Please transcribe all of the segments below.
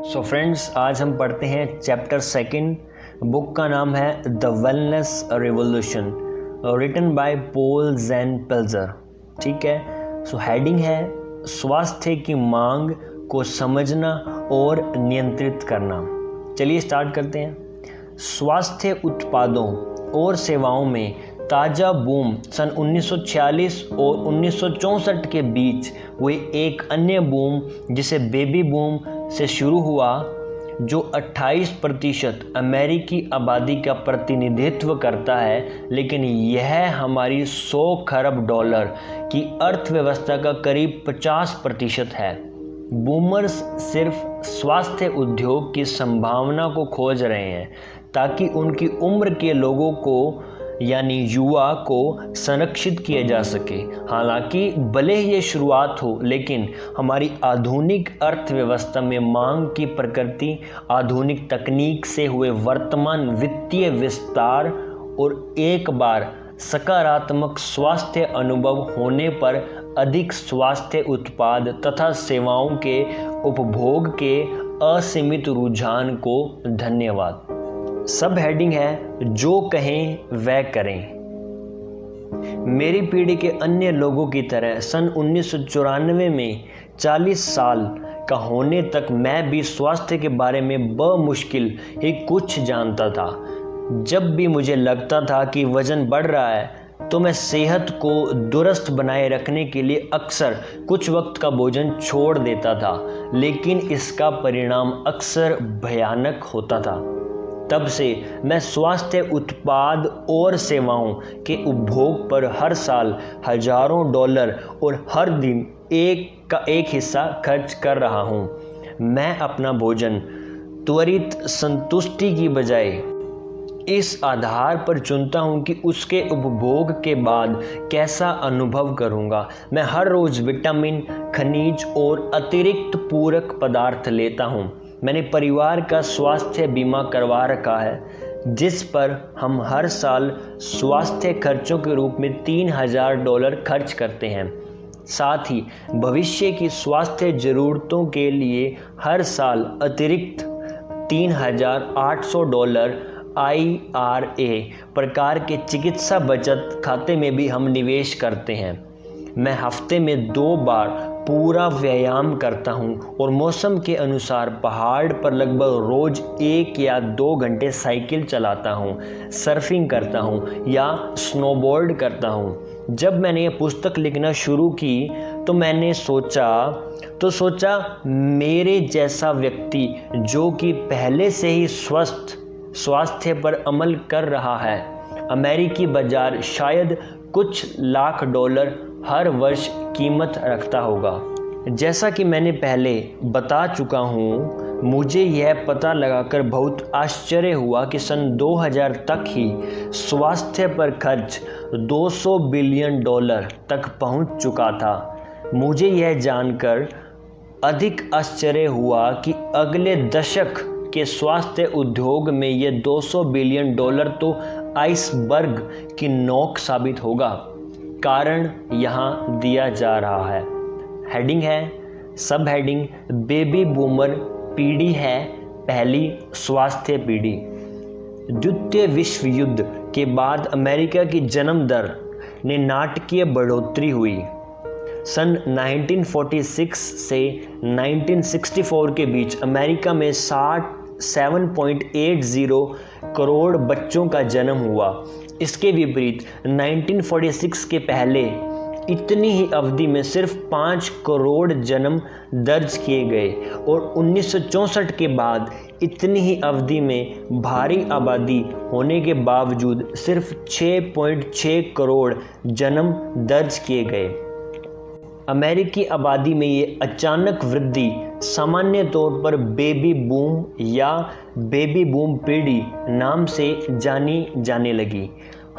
So friends, आज हम पढ़ते हैं चैप्टर सेकंड। बुक का नाम है the wellness revolution, written by Paul Zane Pilzer. ठीक है, सो हेडिंग है स्वास्थ्य की मांग को समझना और नियंत्रित करना। चलिए स्टार्ट करते हैं। स्वास्थ्य उत्पादों और सेवाओं में ताज़ा बूम सन 1946 और 1964 के बीच हुए एक अन्य बूम जिसे बेबी बूम से शुरू हुआ, जो 28% अमेरिकी आबादी का प्रतिनिधित्व करता है, लेकिन यह हमारी 100 खरब डॉलर की अर्थव्यवस्था का करीब 50% है। बूमर्स सिर्फ स्वास्थ्य उद्योग की संभावना को खोज रहे हैं ताकि उनकी उम्र के लोगों को यानी युवा को संरक्षित किया जा सके। हालांकि भले ही ये शुरुआत हो, लेकिन हमारी आधुनिक अर्थव्यवस्था में मांग की प्रकृति, आधुनिक तकनीक से हुए वर्तमान वित्तीय विस्तार और एक बार सकारात्मक स्वास्थ्य अनुभव होने पर अधिक स्वास्थ्य उत्पाद तथा सेवाओं के उपभोग के असीमित रुझान को धन्यवाद। सब हेडिंग है जो कहें वह करें। मेरी पीढ़ी के अन्य लोगों की तरह सन 1994 में 40 साल का होने तक मैं भी स्वास्थ्य के बारे में बमुश्किल ही कुछ जानता था। जब भी मुझे लगता था कि वजन बढ़ रहा है तो मैं सेहत को दुरुस्त बनाए रखने के लिए अक्सर कुछ वक्त का भोजन छोड़ देता था, लेकिन इसका परिणाम अक्सर भयानक होता था। तब से मैं स्वास्थ्य उत्पाद और सेवाओं के उपभोग पर हर साल हजारों डॉलर और हर दिन एक हिस्सा खर्च कर रहा हूं। मैं अपना भोजन त्वरित संतुष्टि की बजाय इस आधार पर चुनता हूं कि उसके उपभोग के बाद कैसा अनुभव करूंगा। मैं हर रोज विटामिन, खनिज और अतिरिक्त पूरक पदार्थ लेता हूं। मैंने परिवार का स्वास्थ्य बीमा करवा रखा है, जिस पर हम हर साल स्वास्थ्य खर्चों के रूप में $3000 खर्च करते हैं। साथ ही भविष्य की स्वास्थ्य जरूरतों के लिए हर साल अतिरिक्त $3800 IRA प्रकार के चिकित्सा बचत खाते में भी हम निवेश करते हैं। मैं हफ्ते में 2 बार पूरा व्यायाम करता हूं और मौसम के अनुसार पहाड़ पर लगभग रोज 1 या 2 घंटे साइकिल चलाता हूं, सर्फिंग करता हूं या स्नोबोर्ड करता हूं। जब मैंने ये पुस्तक लिखना शुरू की तो मैंने सोचा मेरे जैसा व्यक्ति जो कि पहले से ही स्वास्थ्य पर अमल कर रहा है, अमेरिकी बाजार शायद कुछ लाख डॉलर हर वर्ष कीमत रखता होगा। जैसा कि मैंने पहले बता चुका हूँ, मुझे यह पता लगाकर बहुत आश्चर्य हुआ कि सन 2000 तक ही स्वास्थ्य पर खर्च $200 बिलियन तक पहुँच चुका था। मुझे यह जानकर अधिक आश्चर्य हुआ कि अगले दशक के स्वास्थ्य उद्योग में यह $200 बिलियन तो आइसबर्ग की नोक साबित होगा। कारण यहाँ दिया जा रहा है। हेडिंग है, सब हेडिंग बेबी बूमर पीढ़ी है पहली स्वास्थ्य पीढ़ी। द्वितीय विश्व युद्ध के बाद अमेरिका की जन्म दर ने नाटकीय बढ़ोतरी हुई। सन 1946 से 1964 के बीच अमेरिका में 7.80 करोड़ बच्चों का जन्म हुआ। इसके विपरीत 1946 के पहले इतनी ही अवधि में सिर्फ 5 करोड़ जन्म दर्ज किए गए और 1964 के बाद इतनी ही अवधि में भारी आबादी होने के बावजूद सिर्फ 6.6 करोड़ जन्म दर्ज किए गए। अमेरिकी आबादी में ये अचानक वृद्धि सामान्य तौर पर बेबी बूम या बेबी बूम पीढ़ी नाम से जानी जाने लगी।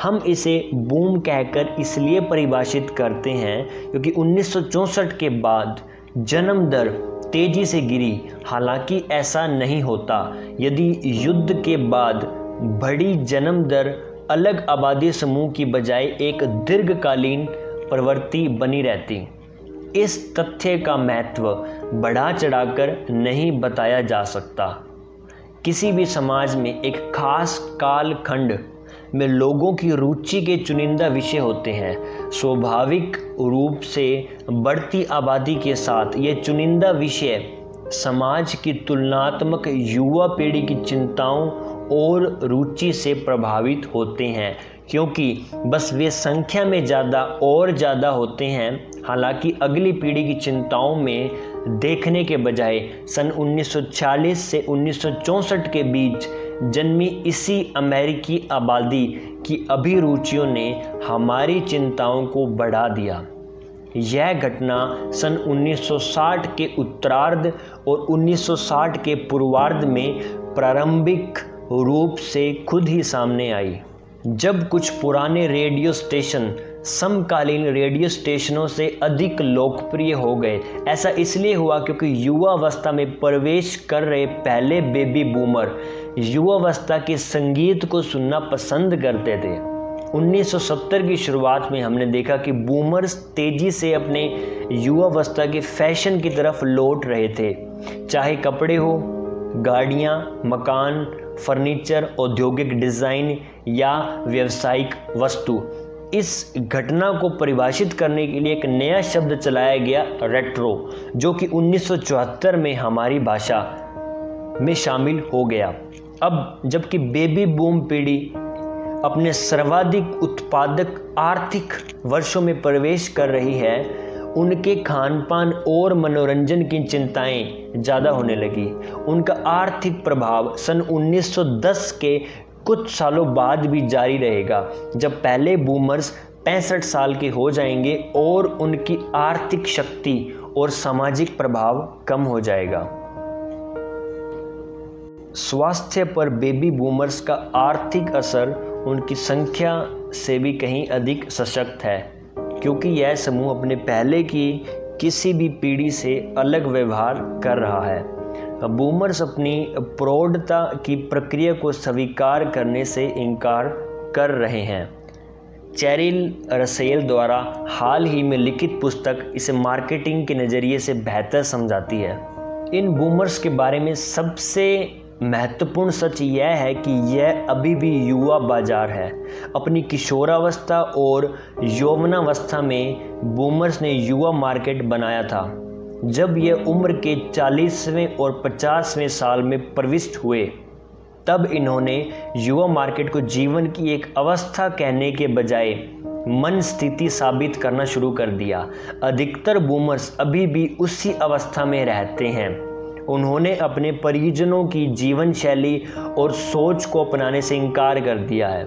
हम इसे बूम कहकर इसलिए परिभाषित करते हैं क्योंकि 1964 के बाद जन्म दर तेजी से गिरी। हालांकि ऐसा नहीं होता यदि युद्ध के बाद बढ़ी जन्म दर अलग आबादी समूह की बजाय एक दीर्घकालीन प्रवृत्ति बनी रहती। इस तथ्य का महत्व बढ़ा चढ़ाकर नहीं बताया जा सकता। किसी भी समाज में एक खास कालखंड में लोगों की रुचि के चुनिंदा विषय होते हैं। स्वाभाविक रूप से बढ़ती आबादी के साथ ये चुनिंदा विषय समाज की तुलनात्मक युवा पीढ़ी की चिंताओं और रुचि से प्रभावित होते हैं, क्योंकि बस वे संख्या में ज़्यादा होते हैं। हालांकि अगली पीढ़ी की चिंताओं में देखने के बजाय सन 1940 से 1964 के बीच जन्मी इसी अमेरिकी आबादी की अभिरुचियों ने हमारी चिंताओं को बढ़ा दिया। यह घटना सन 1960 के उत्तरार्ध और 1960 के पूर्वार्ध में प्रारंभिक रूप से खुद ही सामने आई, जब कुछ पुराने रेडियो स्टेशन समकालीन रेडियो स्टेशनों से अधिक लोकप्रिय हो गए। ऐसा इसलिए हुआ क्योंकि युवावस्था में प्रवेश कर रहे पहले बेबी बूमर युवावस्था के संगीत को सुनना पसंद करते थे। 1970 की शुरुआत में हमने देखा कि बूमर्स तेजी से अपने युवावस्था के फैशन की तरफ लौट रहे थे, चाहे कपड़े हो, गाड़ियाँ, मकान, फर्नीचर, औद्योगिक डिज़ाइन या व्यावसायिक वस्तु। इस घटना को परिभाषित करने के लिए एक नया शब्द चलाया गया, रेट्रो, जो कि 1974 में हमारी भाषा में शामिल हो गया। अब जबकि बेबी बूम पीढ़ी अपने सर्वाधिक उत्पादक आर्थिक वर्षों में प्रवेश कर रही है, उनके खान पान और मनोरंजन की चिंताएं ज़्यादा होने लगी। उनका आर्थिक प्रभाव सन 1910 के कुछ सालों बाद भी जारी रहेगा, जब पहले बूमर्स 65 साल के हो जाएंगे और उनकी आर्थिक शक्ति और सामाजिक प्रभाव कम हो जाएगा। स्वास्थ्य पर बेबी बूमर्स का आर्थिक असर उनकी संख्या से भी कहीं अधिक सशक्त है, क्योंकि यह समूह अपने पहले की किसी भी पीढ़ी से अलग व्यवहार कर रहा है। बूमर्स अपनी प्रौढ़ता की प्रक्रिया को स्वीकार करने से इनकार कर रहे हैं। चेरिल रसेल द्वारा हाल ही में लिखित पुस्तक इसे मार्केटिंग के नज़रिए से बेहतर समझाती है। इन बूमर्स के बारे में सबसे महत्वपूर्ण सच यह है कि यह अभी भी युवा बाजार है। अपनी किशोरावस्था और यौवनावस्था में बूमर्स ने युवा मार्केट बनाया था। जब यह उम्र के 40वें और 50वें साल में प्रविष्ट हुए, तब इन्होंने युवा मार्केट को जीवन की एक अवस्था कहने के बजाय मन स्थिति साबित करना शुरू कर दिया। अधिकतर बूमर्स अभी भी उसी अवस्था में रहते हैं। उन्होंने अपने परिजनों की जीवन शैली और सोच को अपनाने से इनकार कर दिया है।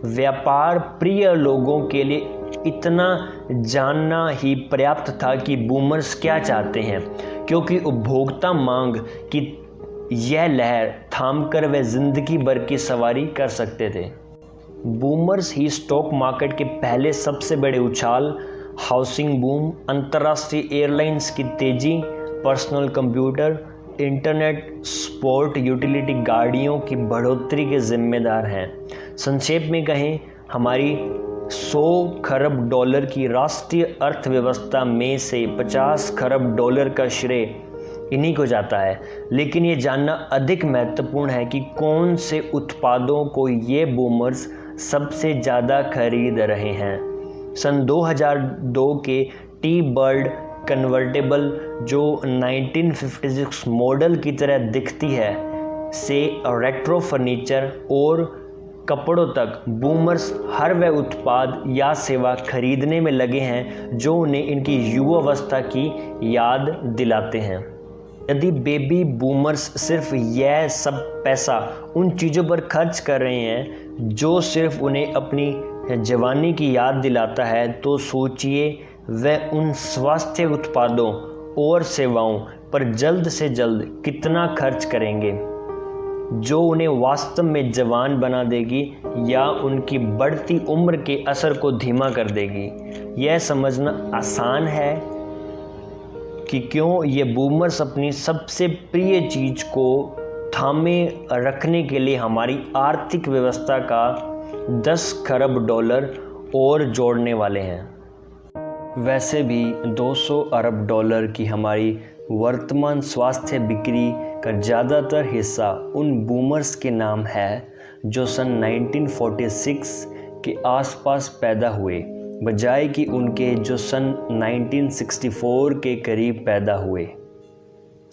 व्यापार प्रिय लोगों के लिए इतना जानना ही पर्याप्त था कि बूमर्स क्या चाहते हैं, क्योंकि उपभोक्ता मांग की यह लहर थामकर वे जिंदगी भर की सवारी कर सकते थे। बूमर्स ही स्टॉक मार्केट के पहले सबसे बड़े उछाल, हाउसिंग बूम, अंतर्राष्ट्रीय एयरलाइंस की तेजी, personal computer, internet, sport utility गाड़ियों की बढ़ोतरी के जिम्मेदार हैं। संक्षेप में कहें, हमारी 100 खरब डॉलर की राष्ट्रीय अर्थव्यवस्था में से 50 खरब डॉलर का श्रेय इन्हीं को जाता है। लेकिन ये जानना अधिक महत्वपूर्ण है कि कौन से उत्पादों को ये बूमर्स सबसे ज़्यादा खरीद रहे हैं। सन 2002 के टी बर्ड कन्वर्टेबल, जो 1956 मॉडल की तरह दिखती है, से रेट्रो फर्नीचर और कपड़ों तक, बूमर्स हर वह उत्पाद या सेवा खरीदने में लगे हैं जो उन्हें इनकी युवावस्था की याद दिलाते हैं। यदि बेबी बूमर्स सिर्फ यह सब पैसा उन चीज़ों पर खर्च कर रहे हैं जो सिर्फ उन्हें अपनी जवानी की याद दिलाता है, तो सोचिए वह उन स्वास्थ्य उत्पादों और सेवाओं पर जल्द से जल्द कितना खर्च करेंगे जो उन्हें वास्तव में जवान बना देगी या उनकी बढ़ती उम्र के असर को धीमा कर देगी। यह समझना आसान है कि क्यों ये बूमर्स अपनी सबसे प्रिय चीज़ को थामे रखने के लिए हमारी आर्थिक व्यवस्था का 10 खरब डॉलर और जोड़ने वाले हैं। वैसे भी 200 अरब डॉलर की हमारी वर्तमान स्वास्थ्य बिक्री का ज़्यादातर हिस्सा उन बूमर्स के नाम है जो सन 1946 के आसपास पैदा हुए, बजाय कि उनके जो सन 1964 के करीब पैदा हुए।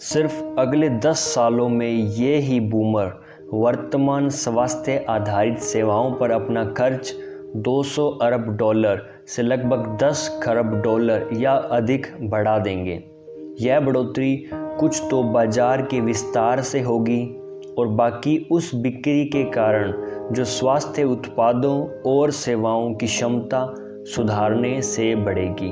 सिर्फ अगले 10 सालों में ये ही बूमर वर्तमान स्वास्थ्य आधारित सेवाओं पर अपना खर्च 200 अरब डॉलर से लगभग 10 खरब डॉलर या अधिक बढ़ा देंगे। यह बढ़ोतरी कुछ तो बाजार के विस्तार से होगी और बाकी उस बिक्री के कारण जो स्वास्थ्य उत्पादों और सेवाओं की क्षमता सुधारने से बढ़ेगी।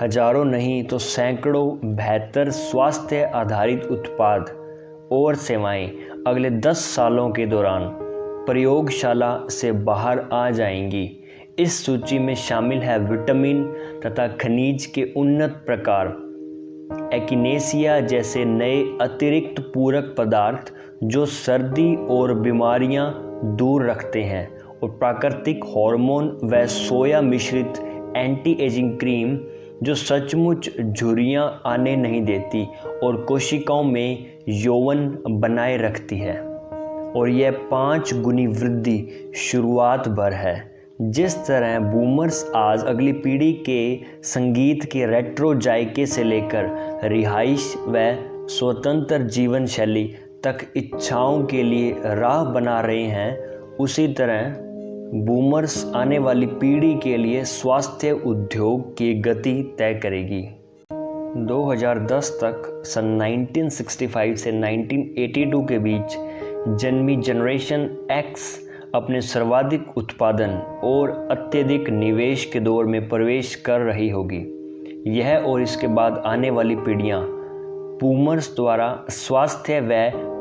हजारों नहीं तो सैकड़ों बेहतर स्वास्थ्य आधारित उत्पाद और सेवाएं अगले 10 सालों के दौरान प्रयोगशाला से बाहर आ जाएंगी। इस सूची में शामिल है विटामिन तथा खनिज के उन्नत प्रकार, एकिनेसिया जैसे नए अतिरिक्त पूरक पदार्थ जो सर्दी और बीमारियां दूर रखते हैं, और प्राकृतिक हार्मोन व सोया मिश्रित एंटी एजिंग क्रीम जो सचमुच झुर्रियां आने नहीं देती और कोशिकाओं में यौवन बनाए रखती है। और यह 5 गुनी वृद्धि शुरुआत भर है। जिस तरह बूमर्स आज अगली पीढ़ी के संगीत के रेट्रो जायके से लेकर रिहाइश व स्वतंत्र जीवन शैली तक इच्छाओं के लिए राह बना रहे हैं, उसी तरह बूमर्स आने वाली पीढ़ी के लिए स्वास्थ्य उद्योग की गति तय करेगी। 2010 तक सन 1965 से 1982 के बीच जन्मी जनरेशन एक्स अपने सर्वाधिक उत्पादन और अत्यधिक निवेश के दौर में प्रवेश कर रही होगी। यह और इसके बाद आने वाली पीढ़ियां बूमर्स द्वारा स्वास्थ्य व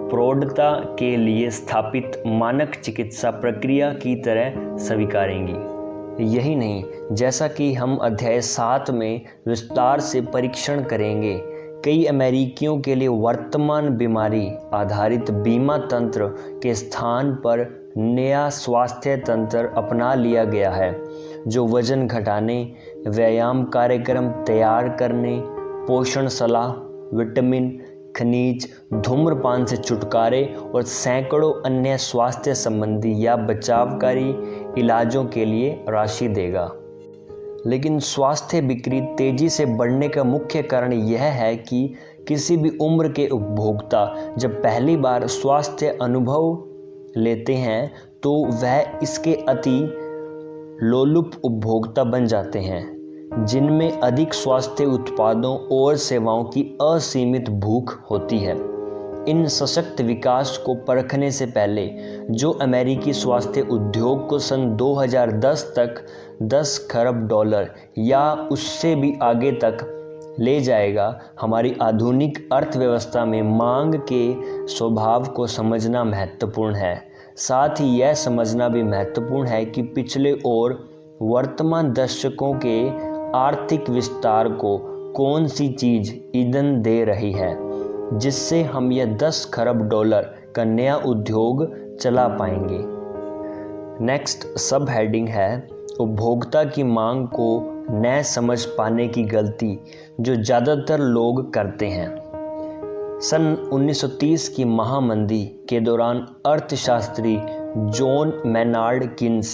प्रौढ़ता के लिए स्थापित मानक चिकित्सा प्रक्रिया की तरह स्वीकारेंगी। यही नहीं, जैसा कि हम अध्याय 7 में विस्तार से परीक्षण करेंगे, कई अमेरिकियों के लिए वर्तमान बीमारी आधारित बीमा तंत्र के स्थान पर नया स्वास्थ्य तंत्र अपना लिया गया है, जो वजन घटाने, व्यायाम कार्यक्रम तैयार करने, पोषण सलाह, विटामिन, खनिज, धूम्रपान से छुटकारे और सैकड़ों अन्य स्वास्थ्य संबंधी या बचावकारी इलाजों के लिए राशि देगा। लेकिन स्वास्थ्य बिक्री तेजी से बढ़ने का मुख्य कारण यह है कि किसी भी उम्र के उपभोक्ता जब पहली बार स्वास्थ्य अनुभव लेते हैं तो वह इसके अति लोलुप उपभोक्ता बन जाते हैं, जिनमें अधिक स्वास्थ्य उत्पादों और सेवाओं की असीमित भूख होती है। इन सशक्त विकास को परखने से पहले जो अमेरिकी स्वास्थ्य उद्योग को सन 2010 तक 10 खरब डॉलर या उससे भी आगे तक ले जाएगा, हमारी आधुनिक अर्थव्यवस्था में मांग के स्वभाव को समझना महत्वपूर्ण है। साथ ही यह समझना भी महत्वपूर्ण है कि पिछले और वर्तमान दशकों के आर्थिक विस्तार को कौन सी चीज़ ईंधन दे रही है, जिससे हम यह 10 खरब डॉलर का नया उद्योग चला पाएंगे। नेक्स्ट सब हेडिंग है उपभोक्ता की मांग को न समझ पाने की गलती जो ज़्यादातर लोग करते हैं। सन 1930 की महामंदी के दौरान अर्थशास्त्री जॉन मैनार्ड किन्स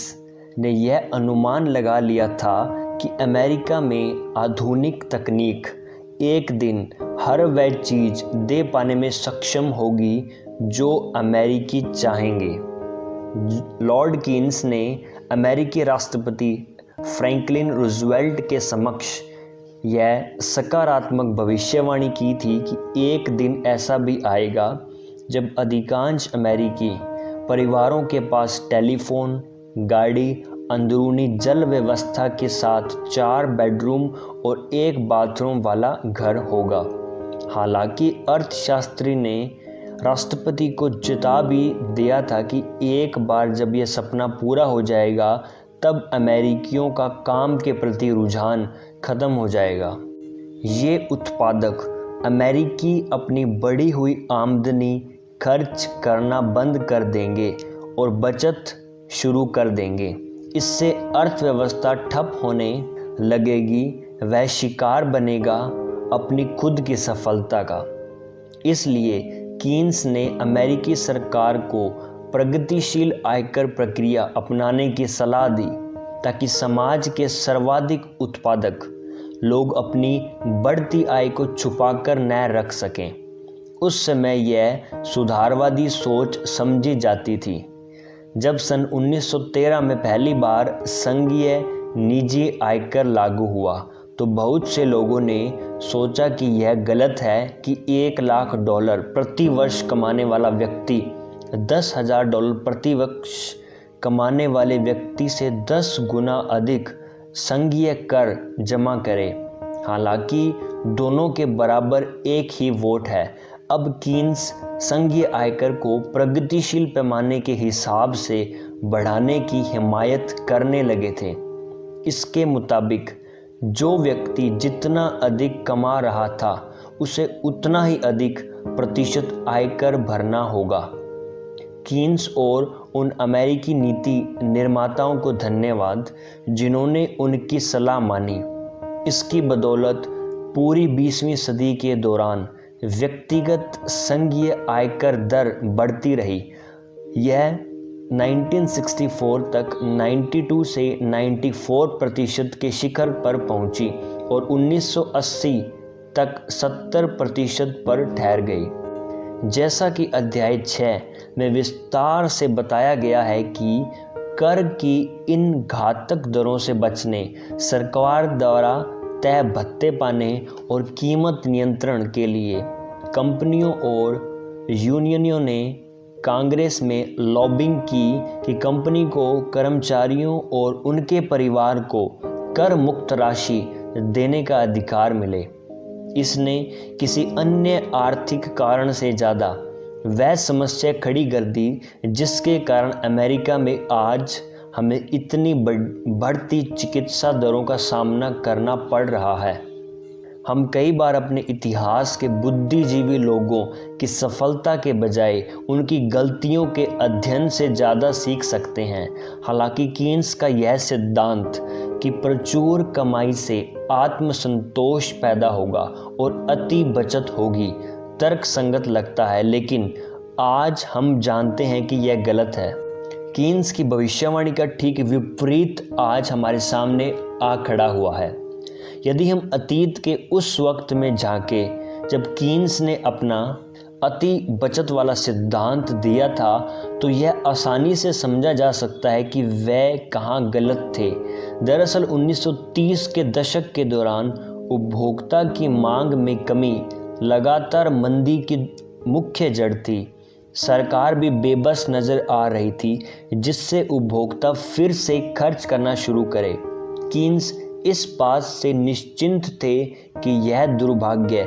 ने यह अनुमान लगा लिया था कि अमेरिका में आधुनिक तकनीक एक दिन हर वह चीज़ दे पाने में सक्षम होगी जो अमेरिकी चाहेंगे। लॉर्ड किन्स ने अमेरिकी राष्ट्रपति फ्रैंकलिन रूजवेल्ट के समक्ष यह सकारात्मक भविष्यवाणी की थी कि एक दिन ऐसा भी आएगा जब अधिकांश अमेरिकी परिवारों के पास टेलीफोन, गाड़ी, अंदरूनी जल व्यवस्था के साथ 4 बेडरूम और 1 बाथरूम वाला घर होगा। हालांकि अर्थशास्त्री ने राष्ट्रपति को चेता भी दिया था कि एक बार जब यह सपना पूरा हो जाएगा तब अमेरिकियों का काम के प्रति रुझान खत्म हो जाएगा। ये उत्पादक अमेरिकी अपनी बढ़ी हुई आमदनी खर्च करना बंद कर देंगे और बचत शुरू कर देंगे। इससे अर्थव्यवस्था ठप होने लगेगी, वह शिकार बनेगा अपनी खुद की सफलता का। इसलिए कीन्स ने अमेरिकी सरकार को प्रगतिशील आयकर प्रक्रिया अपनाने की सलाह दी ताकि समाज के सर्वाधिक उत्पादक लोग अपनी बढ़ती आय को छुपाकर न रख सकें। उस समय यह सुधारवादी सोच समझी जाती थी। जब सन 1913 में पहली बार संघीय निजी आयकर लागू हुआ तो बहुत से लोगों ने सोचा कि यह गलत है कि $1,00,000 प्रति वर्ष कमाने वाला व्यक्ति $10,000 प्रति वर्ष कमाने वाले व्यक्ति से 10 गुना अधिक संघीय कर जमा करे। हालांकि दोनों के बराबर एक ही वोट है। अब कीन्स संघीय आयकर को प्रगतिशील पैमाने के हिसाब से बढ़ाने की हिमायत करने लगे थे। इसके मुताबिक जो व्यक्ति जितना अधिक कमा रहा था उसे उतना ही अधिक प्रतिशत आयकर भरना होगा। कीन्स और उन अमेरिकी नीति निर्माताओं को धन्यवाद जिन्होंने उनकी सलाह मानी। इसकी बदौलत पूरी 20वीं सदी के दौरान व्यक्तिगत संघीय आयकर दर बढ़ती रही। यह 1964 तक 92 से 94% के शिखर पर पहुंची और 1980 तक 70% पर ठहर गई। जैसा कि अध्याय 6 में विस्तार से बताया गया है कि कर की इन घातक दरों से बचने, सरकार द्वारा तय भत्ते पाने और कीमत नियंत्रण के लिए कंपनियों और यूनियनों ने कांग्रेस में लॉबिंग की कि कंपनी को कर्मचारियों और उनके परिवार को कर मुक्त राशि देने का अधिकार मिले। इसने किसी अन्य आर्थिक कारण से ज़्यादा वह समस्या खड़ी कर दी जिसके कारण अमेरिका में आज हमें इतनी बढ़ती चिकित्सा दरों का सामना करना पड़ रहा है। हम कई बार अपने इतिहास के बुद्धिजीवी लोगों की सफलता के बजाय उनकी गलतियों के अध्ययन से ज़्यादा सीख सकते हैं। हालांकि कीन्स का यह सिद्धांत कि प्रचुर कमाई से आत्मसंतोष पैदा होगा और अति बचत होगी तर्कसंगत लगता है, लेकिन आज हम जानते हैं कि यह गलत है। कीन्स की भविष्यवाणी का ठीक विपरीत आज हमारे सामने आ खड़ा हुआ है। यदि हम अतीत के उस वक्त में झांकें जब कीन्स ने अपना अति बचत वाला सिद्धांत दिया था तो यह आसानी से समझा जा सकता है कि वह कहाँ गलत थे। दरअसल 1930 के दशक के दौरान उपभोक्ता की मांग में कमी लगातार मंदी की मुख्य जड़ थी। सरकार भी बेबस नज़र आ रही थी जिससे उपभोक्ता फिर से खर्च करना शुरू करे। कीन्स इस बात से निश्चिंत थे कि यह दुर्भाग्य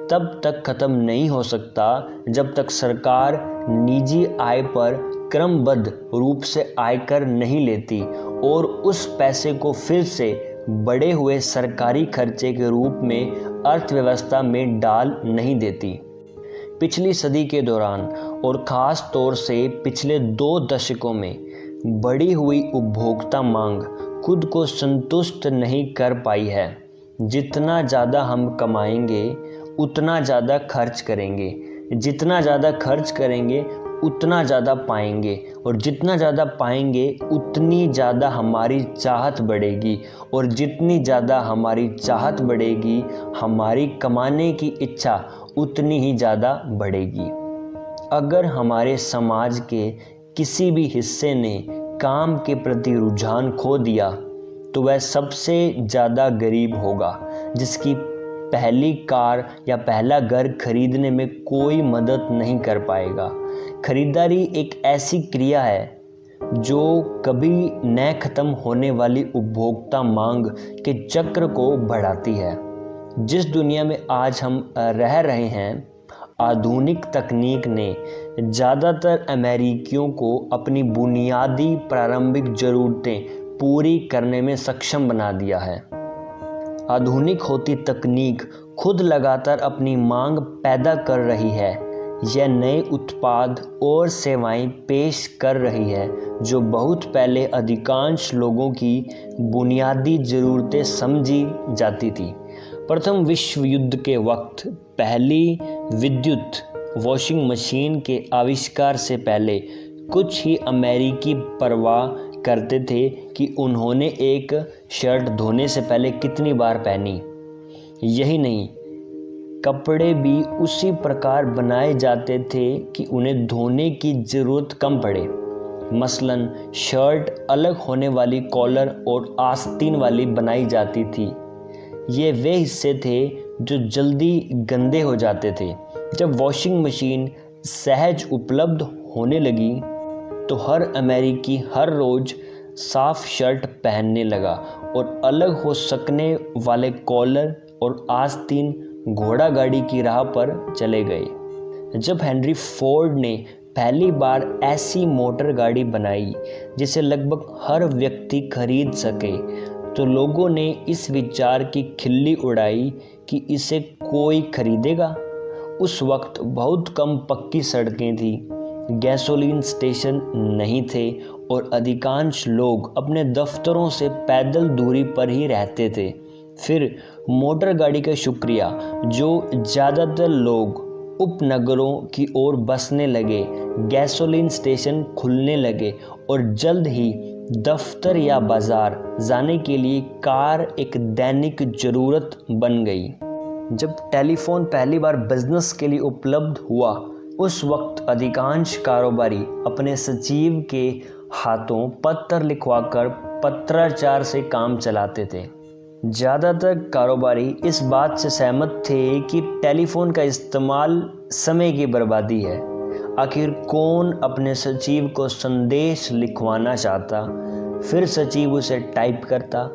तब तक खत्म नहीं हो सकता जब तक सरकार निजी आय पर क्रमबद्ध रूप से आयकर नहीं लेती और उस पैसे को फिर से बढ़े हुए सरकारी खर्चे के रूप में अर्थव्यवस्था में डाल नहीं देती। पिछली सदी के दौरान और ख़ास तौर से पिछले 2 दशकों में बढ़ी हुई उपभोक्ता मांग खुद को संतुष्ट नहीं कर पाई है। जितना ज़्यादा हम कमाएंगे उतना ज़्यादा खर्च करेंगे, जितना ज़्यादा खर्च करेंगे उतना ज़्यादा पाएंगे और जितना ज़्यादा पाएंगे उतनी ज़्यादा हमारी चाहत बढ़ेगी और जितनी ज़्यादा हमारी चाहत बढ़ेगी हमारी कमाने की इच्छा उतनी ही ज़्यादा बढ़ेगी। अगर हमारे समाज के किसी भी हिस्से ने काम के प्रति रुझान खो दिया तो वह सबसे ज़्यादा गरीब होगा जिसकी पहली कार या पहला घर खरीदने में कोई मदद नहीं कर पाएगा। खरीदारी एक ऐसी क्रिया है जो कभी न खत्म होने वाली उपभोक्ता मांग के चक्र को बढ़ाती है। जिस दुनिया में आज हम रह रहे हैं, आधुनिक तकनीक ने ज़्यादातर अमेरिकियों को अपनी बुनियादी प्रारंभिक ज़रूरतें पूरी करने में सक्षम बना दिया है। आधुनिक होती तकनीक खुद लगातार अपनी मांग पैदा कर रही है। यह नए उत्पाद और सेवाएं पेश कर रही है जो बहुत पहले अधिकांश लोगों की बुनियादी ज़रूरतें समझी जाती थी। प्रथम विश्व युद्ध के वक्त पहली विद्युत वॉशिंग मशीन के आविष्कार से पहले कुछ ही अमेरिकी परवाह करते थे कि उन्होंने एक शर्ट धोने से पहले कितनी बार पहनी। यही नहीं, कपड़े भी उसी प्रकार बनाए जाते थे कि उन्हें धोने की ज़रूरत कम पड़े। मसलन शर्ट अलग होने वाली कॉलर और आस्तीन वाली बनाई जाती थी। ये वे हिस्से थे जो जल्दी गंदे हो जाते थे। जब वॉशिंग मशीन सहज उपलब्ध होने लगी तो हर अमेरिकी हर रोज़ साफ शर्ट पहनने लगा और अलग हो सकने वाले कॉलर और आस्तीन घोड़ा गाड़ी की राह पर चले गए। जब हेनरी फोर्ड ने पहली बार ऐसी मोटर गाड़ी बनाई जिसे लगभग हर व्यक्ति खरीद सके तो लोगों ने इस विचार की खिल्ली उड़ाई कि इसे कोई खरीदेगा। उस वक्त बहुत कम पक्की सड़कें थी, गैसोलीन स्टेशन नहीं थे और अधिकांश लोग अपने दफ्तरों से पैदल दूरी पर ही रहते थे। फिर मोटर गाड़ी का शुक्रिया जो ज़्यादातर लोग उपनगरों की ओर बसने लगे, गैसोलीन स्टेशन खुलने लगे और जल्द ही दफ्तर या बाज़ार जाने के लिए कार एक दैनिक ज़रूरत बन गई। जब टेलीफोन पहली बार बिजनेस के लिए उपलब्ध हुआ उस वक्त अधिकांश कारोबारी अपने सचिव के हाथों पत्र लिखवाकर पत्राचार से काम चलाते थे। ज़्यादातर कारोबारी इस बात से सहमत थे कि टेलीफोन का इस्तेमाल समय की बर्बादी है। आखिर कौन अपने सचिव को संदेश लिखवाना चाहता, फिर सचिव उसे टाइप करता,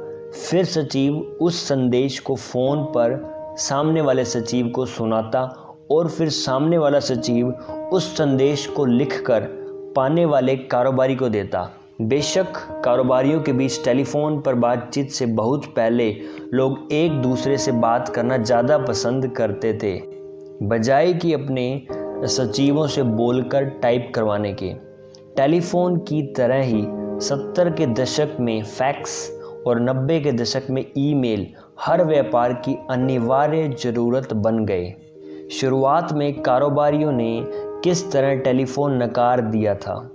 फिर सचिव उस संदेश को फ़ोन पर सामने वाले सचिव को सुनाता और फिर सामने वाला सचिव उस संदेश को लिखकर पाने वाले कारोबारी को देता। बेशक कारोबारियों के बीच टेलीफोन पर बातचीत से बहुत पहले लोग एक दूसरे से बात करना ज़्यादा पसंद करते थे, बजाय कि अपने सचिवों से बोलकर टाइप करवाने के। टेलीफोन की तरह ही 70 के दशक में फैक्स और 90 के दशक में ईमेल हर व्यापार की अनिवार्य ज़रूरत बन गए। शुरुआत में कारोबारियों ने किस तरह टेलीफोन नकार दिया था,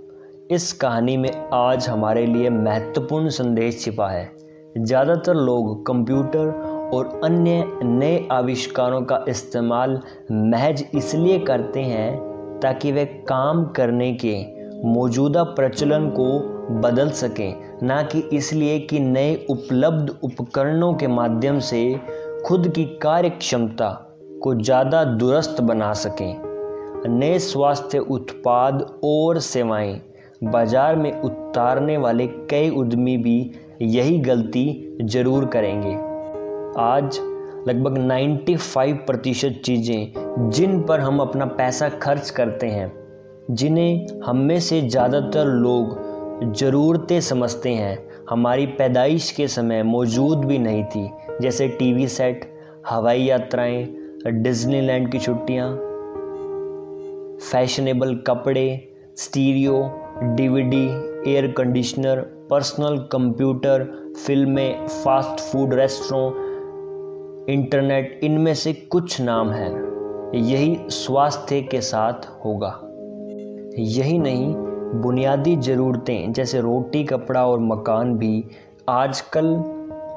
इस कहानी में आज हमारे लिए महत्वपूर्ण संदेश छिपा है। ज़्यादातर लोग कंप्यूटर और अन्य नए आविष्कारों का इस्तेमाल महज इसलिए करते हैं ताकि वे काम करने के मौजूदा प्रचलन को बदल सकें, ना कि इसलिए कि नए उपलब्ध उपकरणों के माध्यम से खुद की कार्यक्षमता को ज़्यादा दुरुस्त बना सकें। नए स्वास्थ्य उत्पाद और सेवाएं बाजार में उतारने वाले कई उद्यमी भी यही गलती ज़रूर करेंगे। आज लगभग 95% चीज़ें जिन पर हम अपना पैसा खर्च करते हैं, जिन्हें हम में से ज़्यादातर लोग ज़रूरतें समझते हैं, हमारी पैदाइश के समय मौजूद भी नहीं थी, जैसे टीवी सेट, हवाई यात्राएं, डिज्नीलैंड की छुट्टियां, फैशनेबल कपड़े, stereo, DVD, air conditioner, personal computer, फिल्में, फास्ट फूड रेस्टोरेंट, इंटरनेट, इनमें से कुछ नाम हैं। यही स्वास्थ्य के साथ होगा। यही नहीं, बुनियादी ज़रूरतें जैसे रोटी, कपड़ा और मकान भी आजकल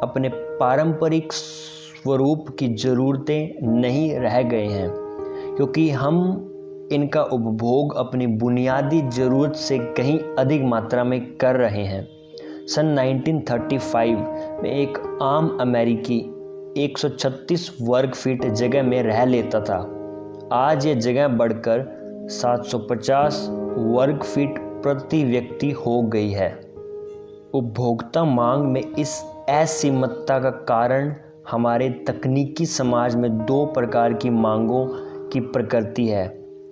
अपने पारंपरिक स्वरूप की ज़रूरतें नहीं रह गए हैं, क्योंकि हम इनका उपभोग अपनी बुनियादी ज़रूरत से कहीं अधिक मात्रा में कर रहे हैं। सन 1935 में एक आम अमेरिकी 136 वर्ग फीट जगह में रह लेता था। आज ये जगह बढ़कर 750 वर्ग फीट प्रति व्यक्ति हो गई है। उपभोक्ता मांग में इस असीमतता का कारण हमारे तकनीकी समाज में दो प्रकार की मांगों की प्रकृति है।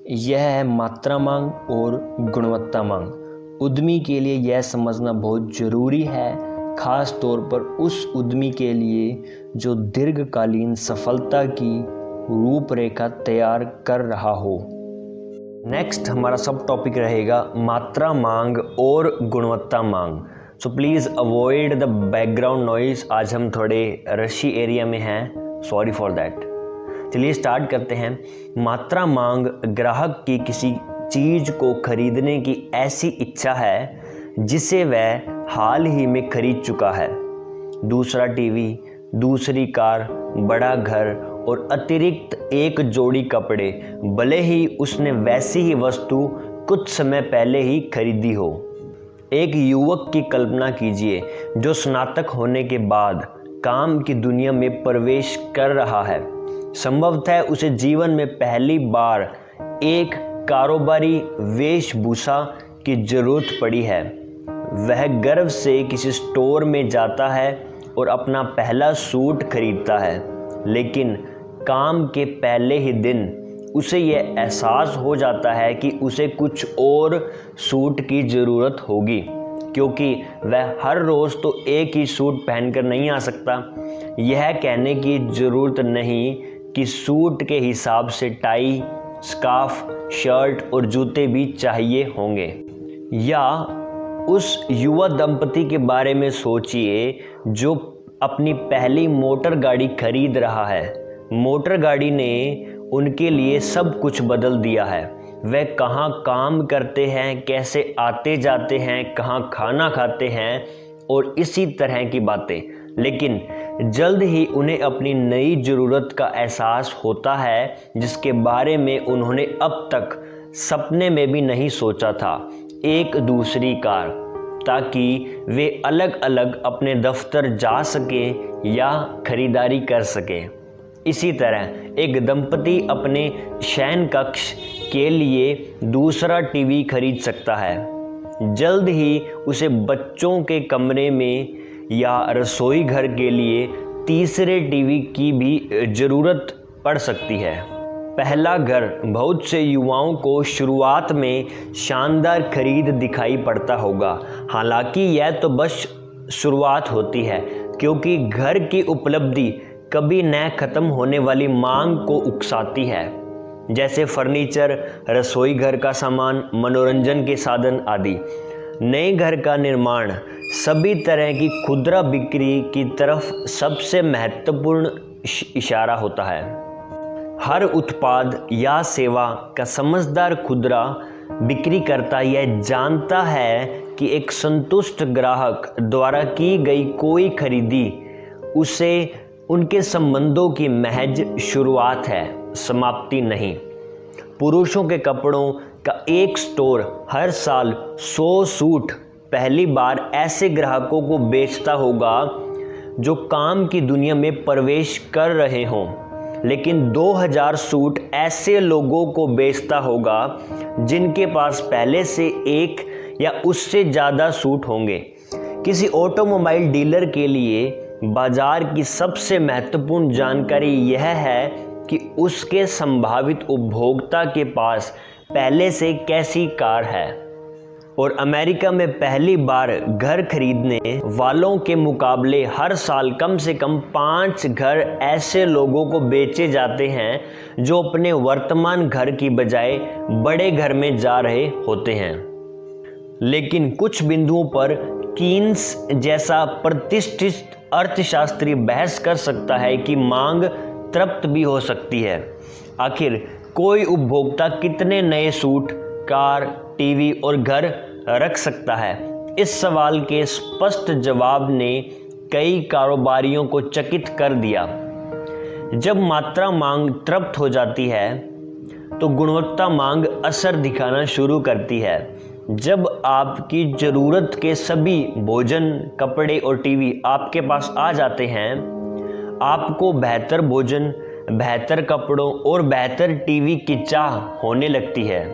यह है मात्रा मांग और गुणवत्ता मांग। उद्यमी के लिए यह समझना बहुत ज़रूरी है, खास तौर पर उस उद्यमी के लिए जो दीर्घकालीन सफलता की रूपरेखा तैयार कर रहा हो। नेक्स्ट हमारा सब टॉपिक रहेगा मात्रा मांग और गुणवत्ता मांग। So please avoid the background noise. आज हम थोड़े रशी एरिया में हैं, सॉरी फॉर दैट। चलिए स्टार्ट करते हैं। मात्रा मांग ग्राहक की किसी चीज़ को खरीदने की ऐसी इच्छा है जिसे वह हाल ही में खरीद चुका है। दूसरा टीवी, दूसरी कार, बड़ा घर और अतिरिक्त एक जोड़ी कपड़े, भले ही उसने वैसी ही वस्तु कुछ समय पहले ही खरीदी हो। एक युवक की कल्पना कीजिए जो स्नातक होने के बाद काम की दुनिया में प्रवेश कर रहा है। संभवतः उसे जीवन में पहली बार एक कारोबारी वेशभूषा की जरूरत पड़ी है। वह गर्व से किसी स्टोर में जाता है और अपना पहला सूट खरीदता है, लेकिन काम के पहले ही दिन उसे यह एहसास हो जाता है कि उसे कुछ और सूट की ज़रूरत होगी, क्योंकि वह हर रोज़ तो एक ही सूट पहनकर नहीं आ सकता। यह कहने की ज़रूरत नहीं कि सूट के हिसाब से टाई, स्कार्फ, शर्ट और जूते भी चाहिए होंगे। या उस युवा दंपति के बारे में सोचिए जो अपनी पहली मोटर गाड़ी खरीद रहा है। मोटर गाड़ी ने उनके लिए सब कुछ बदल दिया है। वह कहाँ काम करते हैं, कैसे आते जाते हैं, कहाँ खाना खाते हैं और इसी तरह की बातें। लेकिन जल्द ही उन्हें अपनी नई ज़रूरत का एहसास होता है जिसके बारे में उन्होंने अब तक सपने में भी नहीं सोचा था, एक दूसरी कार, ताकि वे अलग अलग अपने दफ्तर जा सकें या खरीदारी कर सकें। इसी तरह एक दंपति अपने शयन कक्ष के लिए दूसरा टीवी खरीद सकता है। जल्द ही उसे बच्चों के कमरे में या रसोई घर के लिए तीसरे टीवी की भी ज़रूरत पड़ सकती है। पहला घर बहुत से युवाओं को शुरुआत में शानदार खरीद दिखाई पड़ता होगा। हालांकि यह तो बस शुरुआत होती है, क्योंकि घर की उपलब्धि कभी न खत्म होने वाली मांग को उकसाती है, जैसे फर्नीचर, रसोई घर का सामान, मनोरंजन के साधन आदि। नए घर का निर्माण सभी तरह की खुदरा बिक्री की तरफ सबसे महत्वपूर्ण इशारा होता है। हर उत्पाद या सेवा का समझदार खुदरा बिक्रीकर्ता यह जानता है कि एक संतुष्ट ग्राहक द्वारा की गई कोई खरीदी उसे उनके संबंधों की महज शुरुआत है, समाप्ति नहीं। पुरुषों के कपड़ों का एक स्टोर हर साल 100 सूट पहली बार ऐसे ग्राहकों को बेचता होगा जो काम की दुनिया में प्रवेश कर रहे हों, लेकिन 2000 सूट ऐसे लोगों को बेचता होगा जिनके पास पहले से एक या उससे ज़्यादा सूट होंगे। किसी ऑटोमोबाइल डीलर के लिए बाजार की सबसे महत्वपूर्ण जानकारी यह है कि उसके संभावित उपभोक्ता के पास पहले से कैसी कार है। और अमेरिका में पहली बार घर खरीदने वालों के मुकाबले हर साल कम से कम 5 घर ऐसे लोगों को बेचे जाते हैं जो अपने वर्तमान घर की बजाय बड़े घर में जा रहे होते हैं। लेकिन कुछ बिंदुओं पर कीन्स जैसा प्रतिष्ठित अर्थशास्त्री बहस कर सकता है कि मांग तृप्त भी हो सकती है। आखिर कोई उपभोक्ता कितने नए सूट, कार, टीवी और घर रख सकता है? इस सवाल के स्पष्ट जवाब ने कई कारोबारियों को चकित कर दिया। जब मात्रा मांग तृप्त हो जाती है तो गुणवत्ता मांग असर दिखाना शुरू करती है। जब आपकी ज़रूरत के सभी भोजन, कपड़े और टीवी आपके पास आ जाते हैं, आपको बेहतर भोजन, बेहतर कपड़ों और बेहतर टीवी की चाह होने लगती है।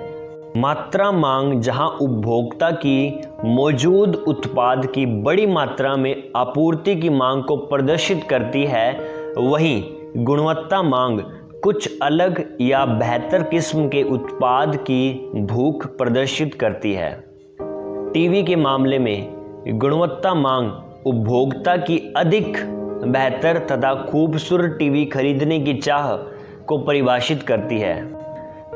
मात्रा मांग जहां उपभोक्ता की मौजूद उत्पाद की बड़ी मात्रा में आपूर्ति की मांग को प्रदर्शित करती है, वहीं गुणवत्ता मांग कुछ अलग या बेहतर किस्म के उत्पाद की भूख प्रदर्शित करती है। टीवी के मामले में गुणवत्ता मांग उपभोक्ता की अधिक बेहतर तथा खूबसूरत टीवी खरीदने की चाह को परिभाषित करती है।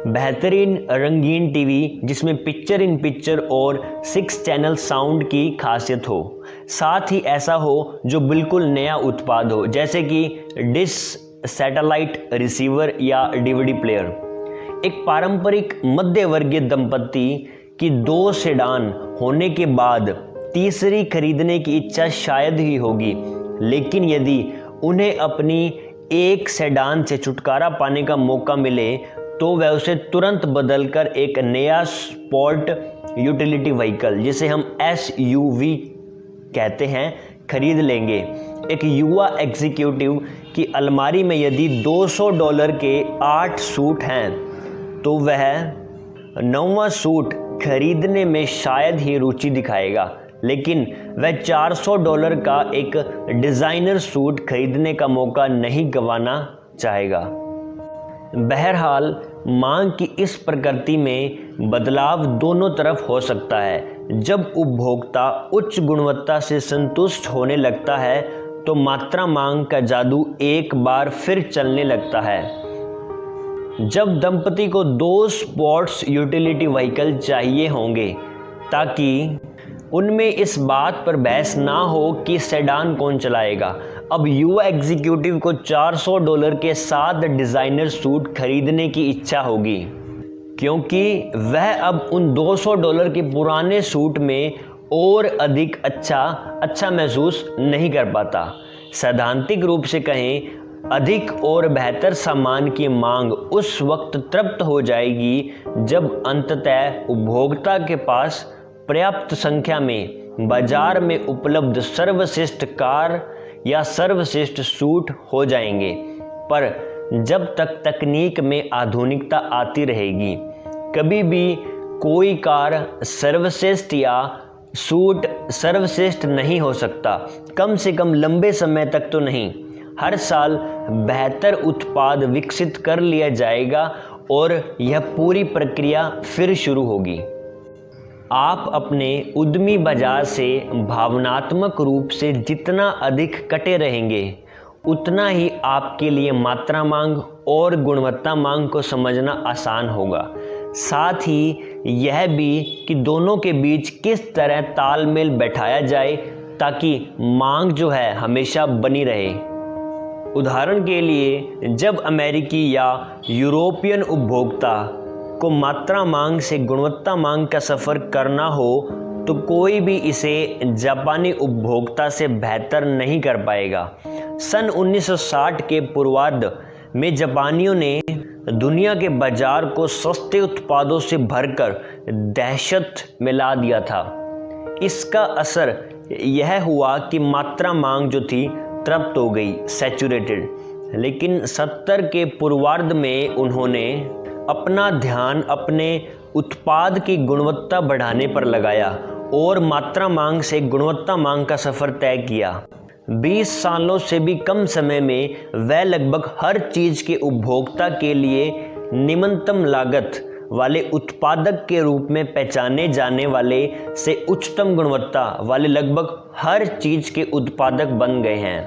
बेहतरीन रंगीन टीवी जिसमें पिक्चर इन पिक्चर और 6 चैनल साउंड की खासियत हो, साथ ही ऐसा हो जो बिल्कुल नया उत्पाद हो, जैसे कि डिश सैटेलाइट रिसीवर या डीवीडी प्लेयर। एक पारंपरिक मध्यवर्गीय दंपति की 2 सेडान होने के बाद तीसरी खरीदने की इच्छा शायद ही होगी, लेकिन यदि उन्हें अपनी एक सेडान से छुटकारा पाने का मौका मिले तो वह उसे तुरंत बदलकर एक नया स्पोर्ट यूटिलिटी व्हीकल, जिसे हम SUV कहते हैं, खरीद लेंगे। एक युवा एग्जीक्यूटिव की अलमारी में यदि $200 के 8 सूट हैं तो वह 9वां सूट खरीदने में शायद ही रुचि दिखाएगा, लेकिन वह $400 का एक डिज़ाइनर सूट खरीदने का मौका नहीं गंवाना चाहेगा। बहरहाल मांग की इस प्रकृति में बदलाव दोनों तरफ हो सकता है। जब उपभोक्ता उच्च गुणवत्ता से संतुष्ट होने लगता है तो मात्रा मांग का जादू एक बार फिर चलने लगता है। जब दंपति को 2 स्पोर्ट्स यूटिलिटी व्हीकल चाहिए होंगे ताकि उनमें इस बात पर बहस ना हो कि सेडान कौन चलाएगा, अब युवा एग्जीक्यूटिव को $400 के 7 डिज़ाइनर सूट खरीदने की इच्छा होगी, क्योंकि वह अब उन $200 के पुराने सूट में और अधिक अच्छा महसूस नहीं कर पाता। सैद्धांतिक रूप से कहें, अधिक और बेहतर सामान की मांग उस वक्त तृप्त हो जाएगी जब अंततः उपभोक्ता के पास पर्याप्त संख्या में बाजार में उपलब्ध सर्वश्रेष्ठ कार या सर्वश्रेष्ठ सूट हो जाएंगे। पर जब तक तकनीक में आधुनिकता आती रहेगी, कभी भी कोई कार सर्वश्रेष्ठ या सूट सर्वश्रेष्ठ नहीं हो सकता, कम से कम लंबे समय तक तो नहीं। हर साल बेहतर उत्पाद विकसित कर लिया जाएगा और यह पूरी प्रक्रिया फिर शुरू होगी। आप अपने उद्यमी बाजार से भावनात्मक रूप से जितना अधिक कटे रहेंगे, उतना ही आपके लिए मात्रा मांग और गुणवत्ता मांग को समझना आसान होगा। साथ ही यह भी कि दोनों के बीच किस तरह तालमेल बैठाया जाए ताकि मांग जो है हमेशा बनी रहे। उदाहरण के लिए, जब अमेरिकी या यूरोपियन उपभोक्ता को मात्रा मांग से गुणवत्ता मांग का सफ़र करना हो तो कोई भी इसे जापानी उपभोक्ता से बेहतर नहीं कर पाएगा। सन 1960 के पूर्वार्ध में जापानियों ने दुनिया के बाजार को सस्ते उत्पादों से भरकर दहशत में ला दिया था। इसका असर यह हुआ कि मात्रा मांग जो थी तृप्त हो गई, सैचुरेटेड। लेकिन 70 के पूर्वार्ध में उन्होंने अपना ध्यान अपने उत्पाद की गुणवत्ता बढ़ाने पर लगाया और मात्रा मांग से गुणवत्ता मांग का सफ़र तय किया। 20 सालों से भी कम समय में वह लगभग हर चीज़ के उपभोक्ता के लिए निम्नतम लागत वाले उत्पादक के रूप में पहचाने जाने वाले से उच्चतम गुणवत्ता वाले लगभग हर चीज़ के उत्पादक बन गए हैं।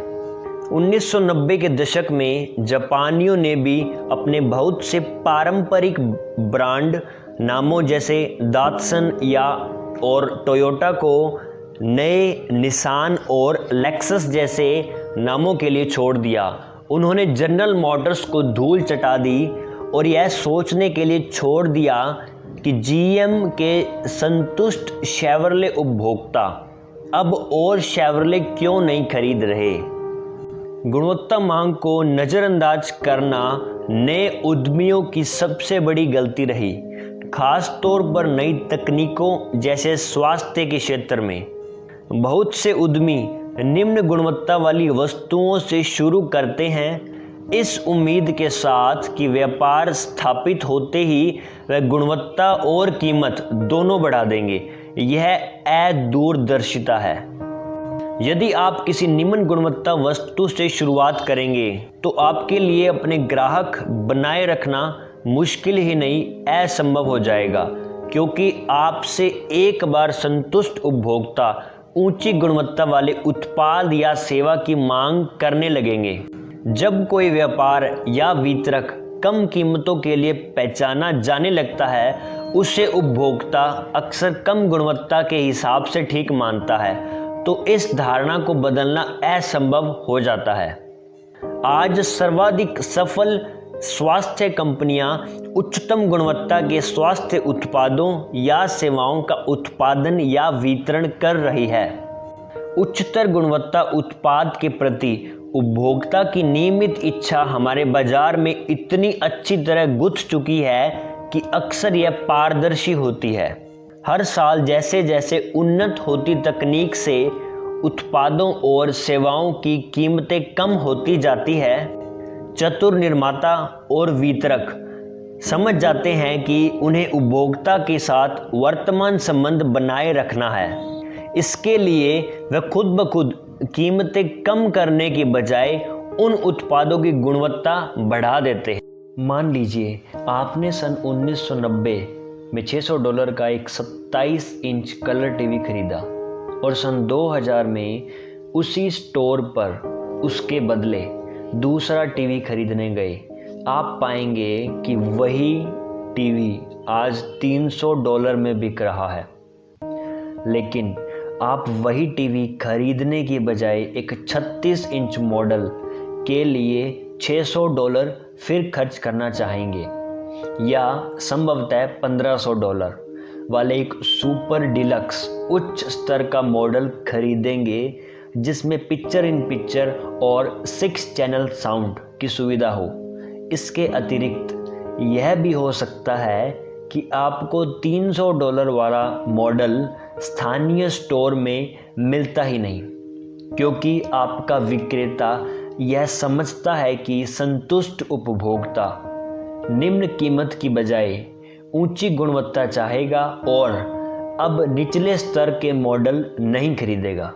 1990 के दशक में जापानियों ने भी अपने बहुत से पारंपरिक ब्रांड नामों जैसे दात्सन या और टोयोटा को नए निसान और लेक्सस जैसे नामों के लिए छोड़ दिया। उन्होंने जनरल मोटर्स को धूल चटा दी और यह सोचने के लिए छोड़ दिया कि GM के संतुष्ट शेवरले उपभोक्ता अब और शेवरले क्यों नहीं खरीद रहे। गुणवत्ता मांग को नज़रअंदाज करना नए उद्यमियों की सबसे बड़ी गलती रही, खास तौर पर नई तकनीकों जैसे स्वास्थ्य के क्षेत्र में। बहुत से उद्यमी निम्न गुणवत्ता वाली वस्तुओं से शुरू करते हैं, इस उम्मीद के साथ कि व्यापार स्थापित होते ही वह गुणवत्ता और कीमत दोनों बढ़ा देंगे। यह अदूरदर्शिता है। यदि आप किसी निम्न गुणवत्ता वस्तु से शुरुआत करेंगे तो आपके लिए अपने ग्राहक बनाए रखना मुश्किल ही नहीं, असंभव हो जाएगा, क्योंकि आपसे एक बार संतुष्ट उपभोक्ता ऊंची गुणवत्ता वाले उत्पाद या सेवा की मांग करने लगेंगे। जब कोई व्यापार या वितरक कम कीमतों के लिए पहचाना जाने लगता है, उसे उपभोक्ता अक्सर कम गुणवत्ता के हिसाब से ठीक मानता है, तो इस धारणा को बदलना असंभव हो जाता है। आज सर्वाधिक सफल स्वास्थ्य कंपनियां उच्चतम गुणवत्ता के स्वास्थ्य उत्पादों या सेवाओं का उत्पादन या वितरण कर रही है। उच्चतर गुणवत्ता उत्पाद के प्रति उपभोक्ता की नियमित इच्छा हमारे बाजार में इतनी अच्छी तरह गुंथ चुकी है कि अक्सर यह पारदर्शी होती है। हर साल जैसे जैसे उन्नत होती तकनीक से उत्पादों और सेवाओं की कीमतें कम होती जाती है, चतुर निर्माता और वितरक समझ जाते हैं कि उन्हें उपभोक्ता के साथ वर्तमान संबंध बनाए रखना है। इसके लिए वे खुद ब खुद कीमतें कम करने की बजाय उन उत्पादों की गुणवत्ता बढ़ा देते हैं। मान लीजिए आपने सन 1990 में $600 का एक 27 इंच कलर टीवी खरीदा और सन 2000 में उसी स्टोर पर उसके बदले दूसरा टीवी खरीदने गए। आप पाएंगे कि वही टीवी आज $300 में बिक रहा है, लेकिन आप वही टीवी खरीदने की बजाय एक 36 इंच मॉडल के लिए $600 फिर खर्च करना चाहेंगे, या संभवतः $1500 वाले एक सुपर डिलक्स उच्च स्तर का मॉडल खरीदेंगे जिसमें पिक्चर इन पिक्चर और 6 चैनल साउंड की सुविधा हो। इसके अतिरिक्त यह भी हो सकता है कि आपको $300 वाला मॉडल स्थानीय स्टोर में मिलता ही नहीं, क्योंकि आपका विक्रेता यह समझता है कि संतुष्ट उपभोक्ता निम्न कीमत की बजाय ऊंची गुणवत्ता चाहेगा और अब निचले स्तर के मॉडल नहीं खरीदेगा।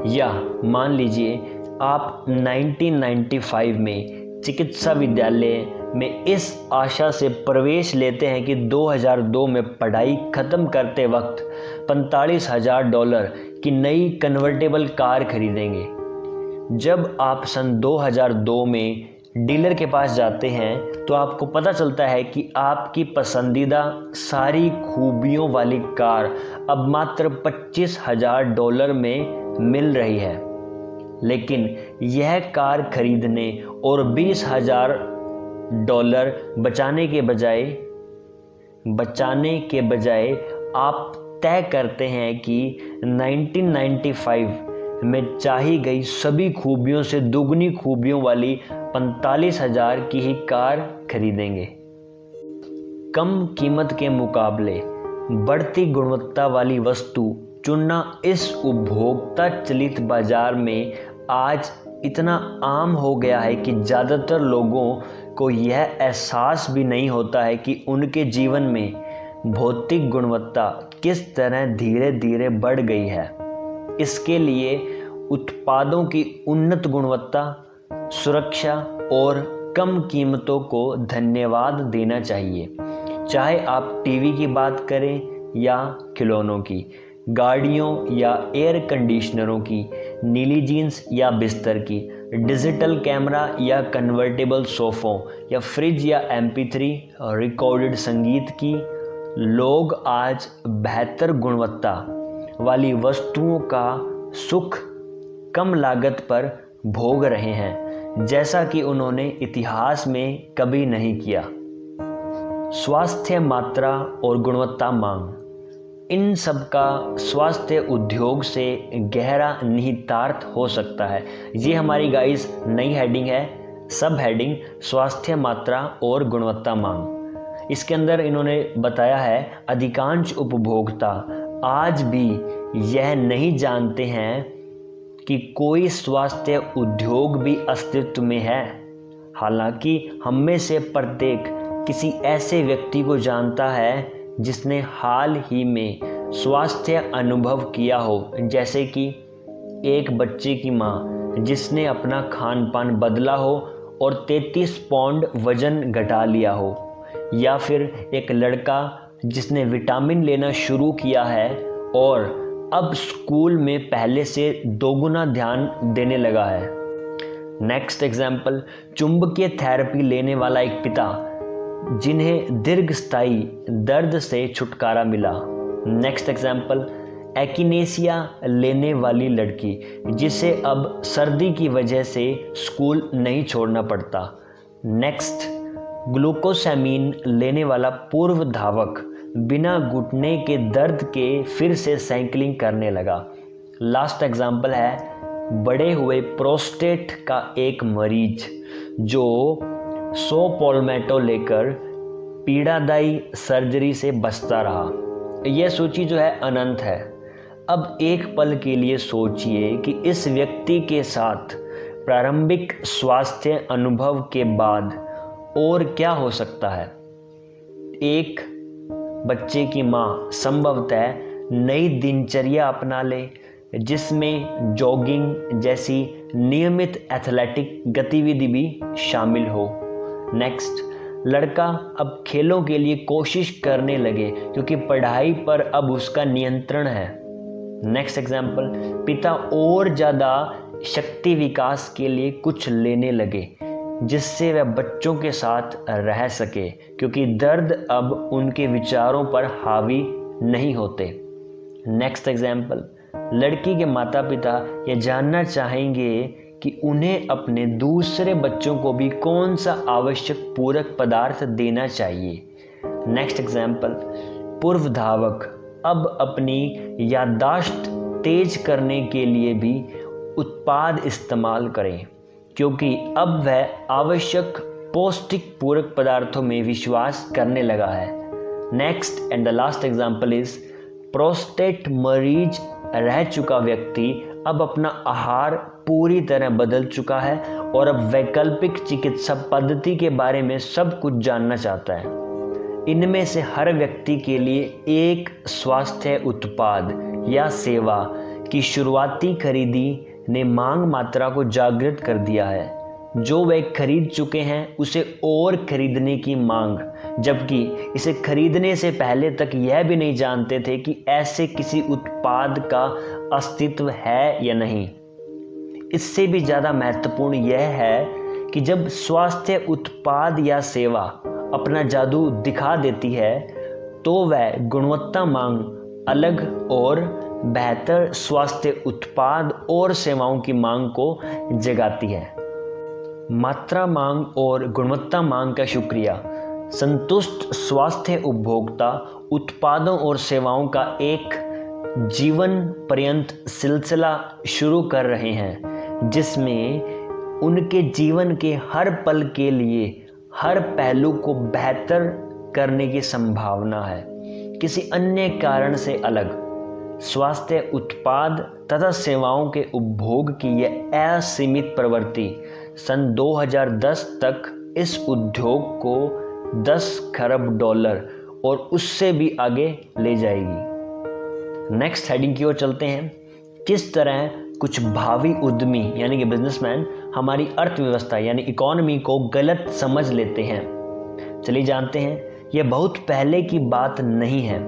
या मान लीजिए आप 1995 में चिकित्सा विद्यालय में इस आशा से प्रवेश लेते हैं कि 2002 में पढ़ाई खत्म करते वक्त $45,000 की नई कन्वर्टेबल कार खरीदेंगे। जब आप सन 2002 में डीलर के पास जाते हैं तो आपको पता चलता है कि आपकी पसंदीदा सारी खूबियों वाली कार अब मात्र $25,000 में मिल रही है, लेकिन यह कार खरीदने और $20,000 बचाने के बजाय आप तय करते हैं कि 1995 में चाही गई सभी खूबियों से दुगनी खूबियों वाली 45,000 की ही कार खरीदेंगे। कम कीमत के मुकाबले बढ़ती गुणवत्ता वाली वस्तु चुनना इस उपभोक्ता चलित बाजार में आज इतना आम हो गया है कि ज़्यादातर लोगों को यह एहसास भी नहीं होता है कि उनके जीवन में भौतिक गुणवत्ता किस तरह धीरे धीरे बढ़ गई है। इसके लिए उत्पादों की उन्नत गुणवत्ता, सुरक्षा और कम कीमतों को धन्यवाद देना चाहिए। चाहे आप टीवी की बात करें या खिलौनों की, गाड़ियों या एयर कंडीशनरों की, नीली जीन्स या बिस्तर की, डिजिटल कैमरा या कन्वर्टेबल सोफ़ों या फ्रिज या MP3 रिकॉर्डेड संगीत की, लोग आज बेहतर गुणवत्ता वाली वस्तुओं का सुख कम लागत पर भोग रहे हैं, जैसा कि उन्होंने इतिहास में कभी नहीं किया। स्वास्थ्य मात्रा और गुणवत्ता मांग, इन सब का स्वास्थ्य उद्योग से गहरा निहितार्थ हो सकता है। ये हमारी गाइस नई हेडिंग है, सब हेडिंग स्वास्थ्य मात्रा और गुणवत्ता मांग। इसके अंदर इन्होंने बताया है अधिकांश उपभोक्ता आज भी यह नहीं जानते हैं कि कोई स्वास्थ्य उद्योग भी अस्तित्व में है। हालांकि हम में से प्रत्येक किसी ऐसे व्यक्ति को जानता है जिसने हाल ही में स्वास्थ्य अनुभव किया हो, जैसे कि एक बच्चे की माँ जिसने अपना खान पान बदला हो और 33 पाउंड वजन घटा लिया हो, या फिर एक लड़का जिसने विटामिन लेना शुरू किया है और अब स्कूल में पहले से दोगुना ध्यान देने लगा है। नेक्स्ट एग्जाम्पल, चुंबकीय थेरेपी लेने वाला एक पिता जिन्हें दीर्घस्थायी दर्द से छुटकारा मिला। नेक्स्ट एग्जाम्पल, एकिनेसिया लेने वाली लड़की जिसे अब सर्दी की वजह से स्कूल नहीं छोड़ना पड़ता। नेक्स्ट, ग्लूकोसामीन लेने वाला पूर्व धावक बिना घुटने के दर्द के फिर से साइकिलिंग करने लगा। लास्ट एग्जाम्पल है बड़े हुए प्रोस्टेट का एक मरीज जो सोपोल्मेटो लेकर पीड़ादायी सर्जरी से बचता रहा। यह सूची जो है अनंत है। अब एक पल के लिए सोचिए कि इस व्यक्ति के साथ प्रारंभिक स्वास्थ्य अनुभव के बाद और क्या हो सकता है। एक बच्चे की माँ संभवतः नई दिनचर्या अपना ले जिसमें जॉगिंग जैसी नियमित एथलेटिक गतिविधि भी शामिल हो। नेक्स्ट, लड़का अब खेलों के लिए कोशिश करने लगे क्योंकि पढ़ाई पर अब उसका नियंत्रण है। नेक्स्ट एग्जाम्पल, पिता और ज़्यादा शक्ति विकास के लिए कुछ लेने लगे जिससे वह बच्चों के साथ रह सके क्योंकि दर्द अब उनके विचारों पर हावी नहीं होते। नेक्स्ट एग्जाम्पल, लड़की के माता पिता यह जानना चाहेंगे कि उन्हें अपने दूसरे बच्चों को भी कौन सा आवश्यक पूरक पदार्थ देना चाहिए। नेक्स्ट एग्जाम्पल, पूर्व धावक अब अपनी याददाश्त तेज करने के लिए भी उत्पाद इस्तेमाल करें क्योंकि अब वह आवश्यक पौष्टिक पूरक पदार्थों में विश्वास करने लगा है। Next and the last example is prostate मरीज रह चुका व्यक्ति अब अपना आहार पूरी तरह बदल चुका है और अब वैकल्पिक चिकित्सा पद्धति के बारे में सब कुछ जानना चाहता है। इनमें से हर व्यक्ति के लिए एक स्वास्थ्य उत्पाद या सेवा की शुरुआती खरीदी ने मांग मात्रा को जागृत कर दिया है। जो वे खरीद चुके हैं उसे और खरीदने की मांग, जबकि इसे खरीदने से पहले तक यह भी नहीं जानते थे कि ऐसे किसी उत्पाद का अस्तित्व है या नहीं। इससे भी ज़्यादा महत्वपूर्ण यह है कि जब स्वास्थ्य उत्पाद या सेवा अपना जादू दिखा देती है तो वह गुणवत्ता मांग अलग और बेहतर स्वास्थ्य उत्पाद और सेवाओं की मांग को जगाती है। मात्रा मांग और गुणवत्ता मांग का शुक्रिया, संतुष्ट स्वास्थ्य उपभोक्ता उत्पादों और सेवाओं का एक जीवन पर्यंत सिलसिला शुरू कर रहे हैं जिसमें उनके जीवन के हर पल के लिए हर पहलू को बेहतर करने की संभावना है। किसी अन्य कारण से अलग स्वास्थ्य उत्पाद तथा सेवाओं के उपभोग की यह असीमित प्रवृत्ति सन 2010 तक इस उद्योग को 10 खरब डॉलर और उससे भी आगे ले जाएगी। नेक्स्ट हेडिंग की ओर चलते हैं। किस तरह कुछ भावी उद्यमी यानी कि बिजनेसमैन हमारी अर्थव्यवस्था यानी इकोनॉमी को गलत समझ लेते हैं। चलिए जानते हैं। यह बहुत पहले की बात नहीं है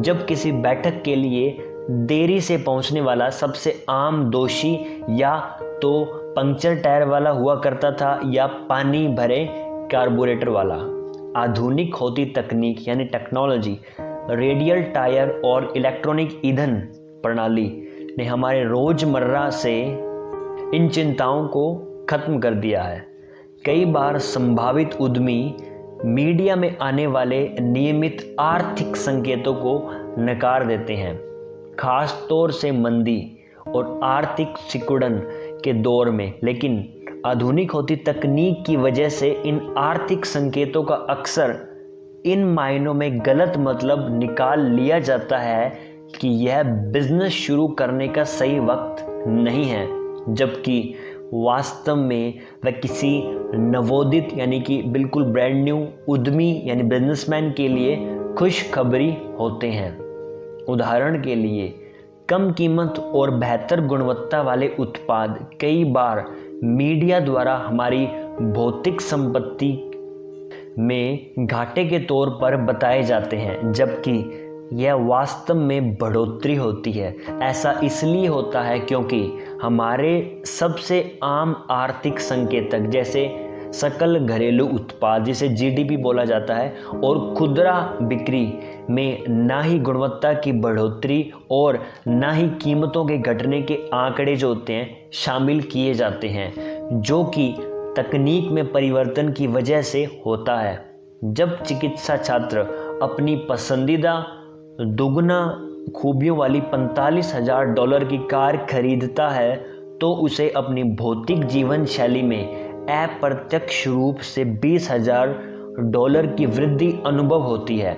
जब किसी बैठक के लिए देरी से पहुंचने वाला सबसे आम दोषी या तो पंक्चर टायर वाला हुआ करता था या पानी भरे कार्बोरेटर वाला। आधुनिक होती तकनीक यानी टेक्नोलॉजी, रेडियल टायर और इलेक्ट्रॉनिक ईंधन प्रणाली ने हमारे रोजमर्रा से इन चिंताओं को खत्म कर दिया है। कई बार संभावित उद्यमी मीडिया में आने वाले नियमित आर्थिक संकेतों को नकार देते हैं, खास तौर से मंदी और आर्थिक सिकुड़न के दौर में। लेकिन आधुनिक होती तकनीक की वजह से इन आर्थिक संकेतों का अक्सर इन मायनों में गलत मतलब निकाल लिया जाता है कि यह बिजनेस शुरू करने का सही वक्त नहीं है, जबकि वास्तव में वह किसी नवोदित यानी कि बिल्कुल ब्रांड न्यू उद्यमी यानी बिजनेसमैन के लिए खुशखबरी होते हैं। उदाहरण के लिए कम कीमत और बेहतर गुणवत्ता वाले उत्पाद कई बार मीडिया द्वारा हमारी भौतिक संपत्ति में घाटे के तौर पर बताए जाते हैं, जबकि यह वास्तव में बढ़ोतरी होती है। ऐसा इसलिए होता है क्योंकि हमारे सबसे आम आर्थिक संकेतक जैसे सकल घरेलू उत्पाद जिसे जीडीपी बोला जाता है, और खुदरा बिक्री में ना ही गुणवत्ता की बढ़ोतरी और ना ही कीमतों के घटने के आंकड़े जो होते हैं शामिल किए जाते हैं, जो कि तकनीक में परिवर्तन की वजह से होता है। जब चिकित्सा छात्र अपनी पसंदीदा दुगना खूबियों वाली $45,000 की कार खरीदता है तो उसे अपनी भौतिक जीवन शैली में अप्रत्यक्ष रूप से $20,000 की वृद्धि अनुभव होती है।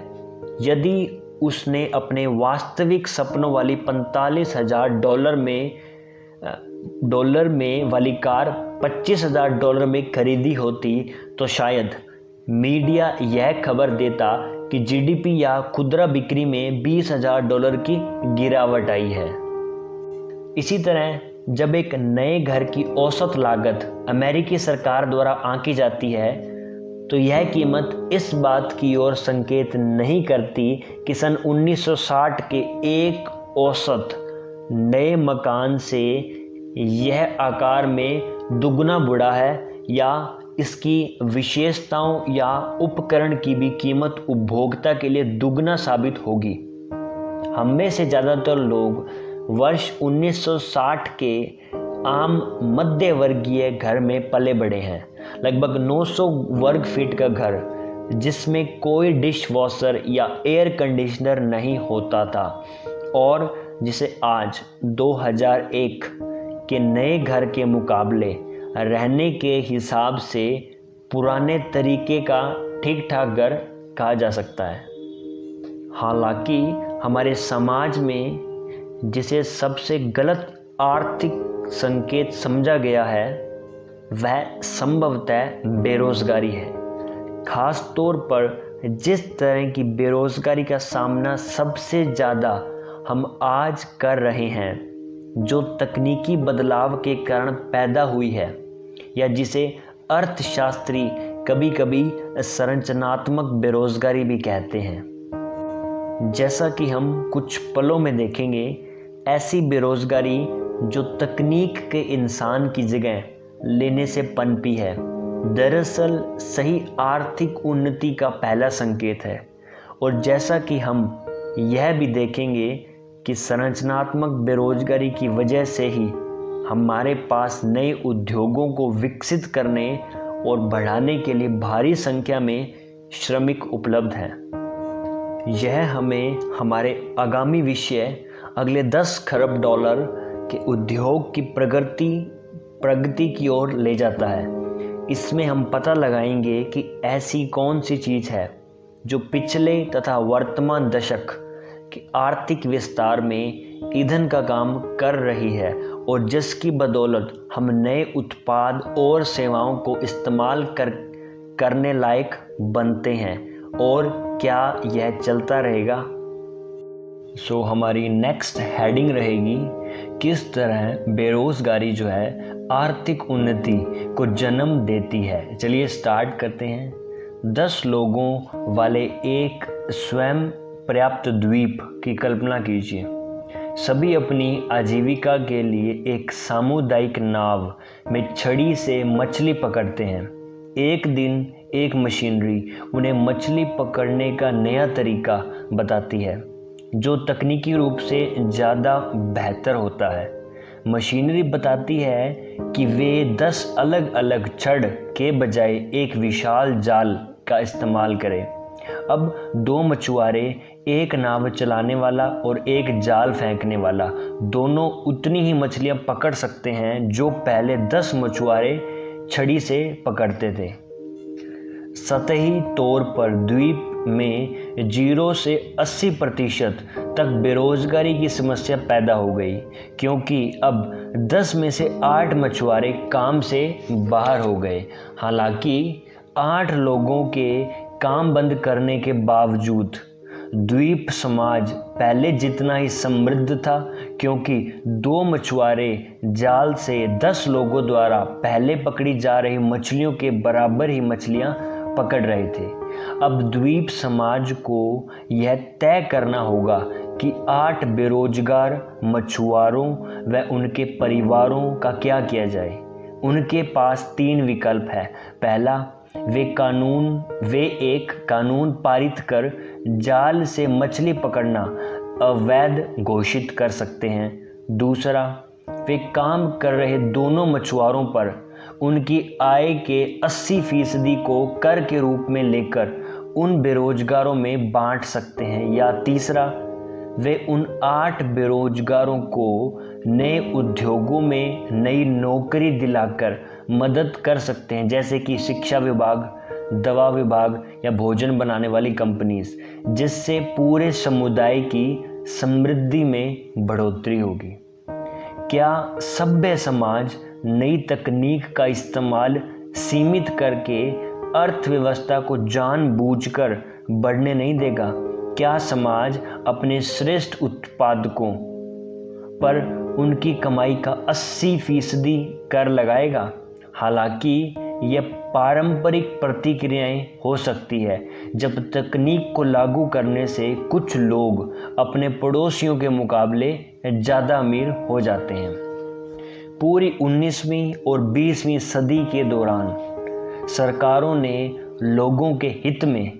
यदि उसने अपने वास्तविक सपनों वाली $45,000 में वाली कार $25,000 में खरीदी होती तो शायद मीडिया यह खबर देता कि जीडीपी या खुदरा बिक्री में $20,000 की गिरावट आई है। इसी तरह जब एक नए घर की औसत लागत अमेरिकी सरकार द्वारा आंकी जाती है तो यह कीमत इस बात की ओर संकेत नहीं करती कि सन 1960 के एक औसत नए मकान से यह आकार में दुगना बढ़ा है या इसकी विशेषताओं या उपकरण की भी कीमत उपभोक्ता के लिए दुगना साबित होगी। हम में से ज़्यादातर लोग वर्ष 1960 के आम मध्य वर्गीय घर में पले बड़े हैं। लगभग 900 वर्ग फीट का घर जिसमें कोई डिश वॉशर या एयर कंडीशनर नहीं होता था और जिसे आज 2001 के नए घर के मुकाबले रहने के हिसाब से पुराने तरीके का ठीक ठाक घर कहा जा सकता है। हालांकि हमारे समाज में जिसे सबसे गलत आर्थिक संकेत समझा गया है वह संभवतः बेरोजगारी है। खास तौर पर जिस तरह की बेरोजगारी का सामना सबसे ज़्यादा हम आज कर रहे हैं, जो तकनीकी बदलाव के कारण पैदा हुई है या जिसे अर्थशास्त्री कभी कभी संरचनात्मक बेरोजगारी भी कहते हैं। जैसा कि हम कुछ पलों में देखेंगे, ऐसी बेरोजगारी जो तकनीक के इंसान की जगह लेने से पनपी है, दरअसल सही आर्थिक उन्नति का पहला संकेत है। और जैसा कि हम यह भी देखेंगे कि संरचनात्मक बेरोजगारी की वजह से ही हमारे पास नए उद्योगों को विकसित करने और बढ़ाने के लिए भारी संख्या में श्रमिक उपलब्ध हैं। यह हमें हमारे आगामी विषय अगले 10 खरब डॉलर के उद्योग की प्रगति की ओर ले जाता है। इसमें हम पता लगाएंगे कि ऐसी कौन सी चीज़ है जो पिछले तथा वर्तमान दशक के आर्थिक विस्तार में ईंधन का काम कर रही है और जिसकी बदौलत हम नए उत्पाद और सेवाओं को इस्तेमाल करने लायक बनते हैं, और क्या यह चलता रहेगा। सो हमारी नेक्स्ट हेडिंग रहेगी किस तरह बेरोजगारी जो है आर्थिक उन्नति को जन्म देती है। चलिए स्टार्ट करते हैं। 10 लोगों वाले एक स्वयं पर्याप्त द्वीप की कल्पना कीजिए। सभी अपनी आजीविका के लिए एक सामुदायिक नाव में छड़ी से मछली पकड़ते हैं। एक दिन एक मशीनरी उन्हें मछली पकड़ने का नया तरीका बताती है जो तकनीकी रूप से ज़्यादा बेहतर होता है। मशीनरी बताती है कि वे 10 अलग अलग छड़ के बजाय एक विशाल जाल का इस्तेमाल करें। अब 2 मछुआरे, एक नाव चलाने वाला और एक जाल फेंकने वाला, दोनों उतनी ही मछलियां पकड़ सकते हैं जो पहले 10 मछुआरे छड़ी से पकड़ते थे। सतही तौर पर द्वीप में 0 से 80% तक बेरोजगारी की समस्या पैदा हो गई, क्योंकि अब 10 में से 8 मछुआरे काम से बाहर हो गए। हालांकि 8 लोगों के काम बंद करने के बावजूद द्वीप समाज पहले जितना ही समृद्ध था, क्योंकि 2 मछुआरे जाल से 10 लोगों द्वारा पहले पकड़ी जा रही मछलियों के बराबर ही मछलियां पकड़ रहे थे। अब द्वीप समाज को यह तय करना होगा कि 8 बेरोजगार मछुआरों व उनके परिवारों का क्या किया जाए। उनके पास 3 विकल्प है। पहला, वे एक कानून पारित कर जाल से मछली पकड़ना अवैध घोषित कर सकते हैं। दूसरा, वे काम कर रहे दोनों मछुआरों पर उनकी आय के 80% को कर के रूप में लेकर उन बेरोजगारों में बांट सकते हैं। या तीसरा, वे उन 8 बेरोजगारों को नए उद्योगों में नई नौकरी दिलाकर मदद कर सकते हैं, जैसे कि शिक्षा विभाग, दवा विभाग या भोजन बनाने वाली कंपनीज, जिससे पूरे समुदाय की समृद्धि में बढ़ोतरी होगी। क्या सभ्य समाज नई तकनीक का इस्तेमाल सीमित करके अर्थव्यवस्था को जानबूझकर बढ़ने नहीं देगा? क्या समाज अपने श्रेष्ठ उत्पादकों पर उनकी कमाई का 80% कर लगाएगा? हालांकि यह पारंपरिक प्रतिक्रियाएं हो सकती है, जब तकनीक को लागू करने से कुछ लोग अपने पड़ोसियों के मुकाबले ज़्यादा अमीर हो जाते हैं। पूरी 19वीं और 20वीं सदी के दौरान सरकारों ने लोगों के हित में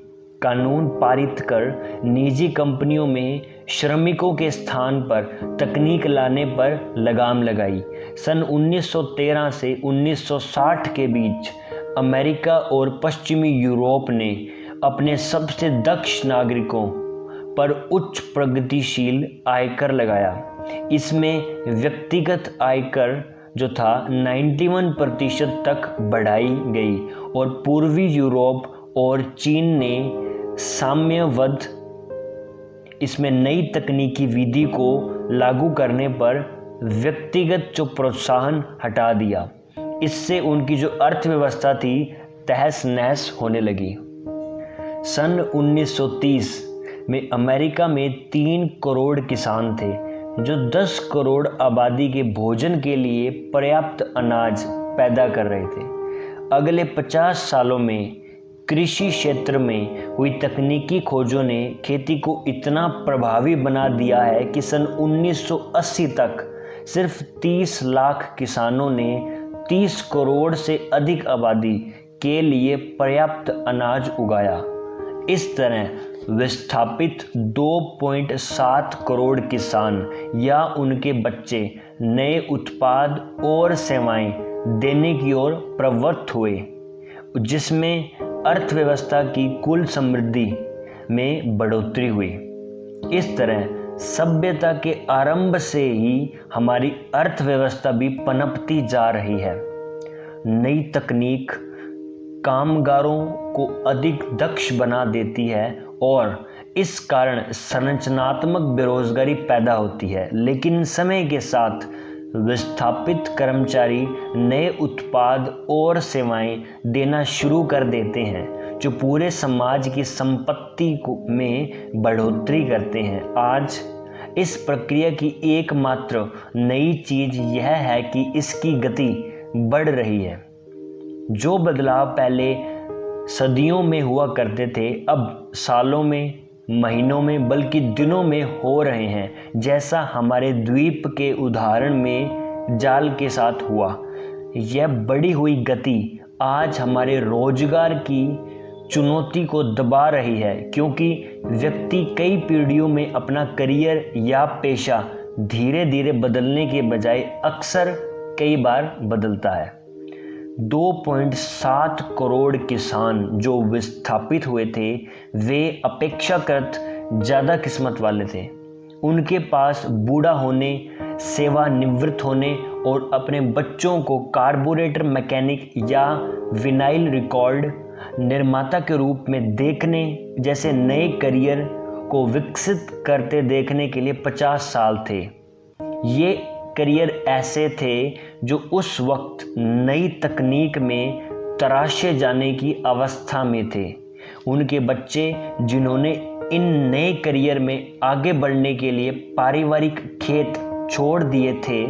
कानून पारित कर निजी कंपनियों में श्रमिकों के स्थान पर तकनीक लाने पर लगाम लगाई। सन 1913 से 1960 के बीच अमेरिका और पश्चिमी यूरोप ने अपने सबसे दक्ष नागरिकों पर उच्च प्रगतिशील आयकर लगाया। इसमें व्यक्तिगत आयकर जो था 91% तक बढ़ाई गई और पूर्वी यूरोप और चीन ने साम्यवाद इसमें नई तकनीकी विधि को लागू करने पर व्यक्तिगत जो प्रोत्साहन हटा दिया। इससे उनकी जो अर्थव्यवस्था थी तहस नहस होने लगी। सन 1930 में अमेरिका में 3 करोड़ किसान थे जो 10 करोड़ आबादी के भोजन के लिए पर्याप्त अनाज पैदा कर रहे थे। अगले 50 सालों में कृषि क्षेत्र में हुई तकनीकी खोजों ने खेती को इतना प्रभावी बना दिया है कि सन 1980 तक सिर्फ 30 लाख किसानों ने 30 करोड़ से अधिक आबादी के लिए पर्याप्त अनाज उगाया। इस तरह विस्थापित 2.7 करोड़ किसान या उनके बच्चे नए उत्पाद और सेवाएं देने की ओर प्रवृत्त हुए, जिसमें अर्थव्यवस्था की कुल समृद्धि में बढ़ोतरी हुई। इस तरह सभ्यता के आरंभ से ही हमारी अर्थव्यवस्था भी पनपती जा रही है। नई तकनीक कामगारों को अधिक दक्ष बना देती है और इस कारण संरचनात्मक बेरोजगारी पैदा होती है, लेकिन समय के साथ विस्थापित कर्मचारी नए उत्पाद और सेवाएं देना शुरू कर देते हैं जो पूरे समाज की संपत्ति में बढ़ोतरी करते हैं। आज इस प्रक्रिया की एकमात्र नई चीज यह है कि इसकी गति बढ़ रही है। जो बदलाव पहले सदियों में हुआ करते थे अब सालों में, महीनों में, बल्कि दिनों में हो रहे हैं, जैसा हमारे द्वीप के उदाहरण में जाल के साथ हुआ। यह बढ़ी हुई गति आज हमारे रोजगार की चुनौती को दबा रही है, क्योंकि व्यक्ति कई पीढ़ियों में अपना करियर या पेशा धीरे धीरे बदलने के बजाय अक्सर कई बार बदलता है। 2.7 करोड़ किसान जो विस्थापित हुए थे वे अपेक्षाकृत ज़्यादा किस्मत वाले थे। उनके पास बूढ़ा होने, सेवानिवृत्त होने और अपने बच्चों को कार्बोरेटर मैकेनिक या विनाइल रिकॉर्ड निर्माता के रूप में देखने जैसे नए करियर को विकसित करते देखने के लिए 50 साल थे। ये करियर ऐसे थे जो उस वक्त नई तकनीक में तराशे जाने की अवस्था में थे। उनके बच्चे जिन्होंने इन नए करियर में आगे बढ़ने के लिए पारिवारिक खेत छोड़ दिए थे,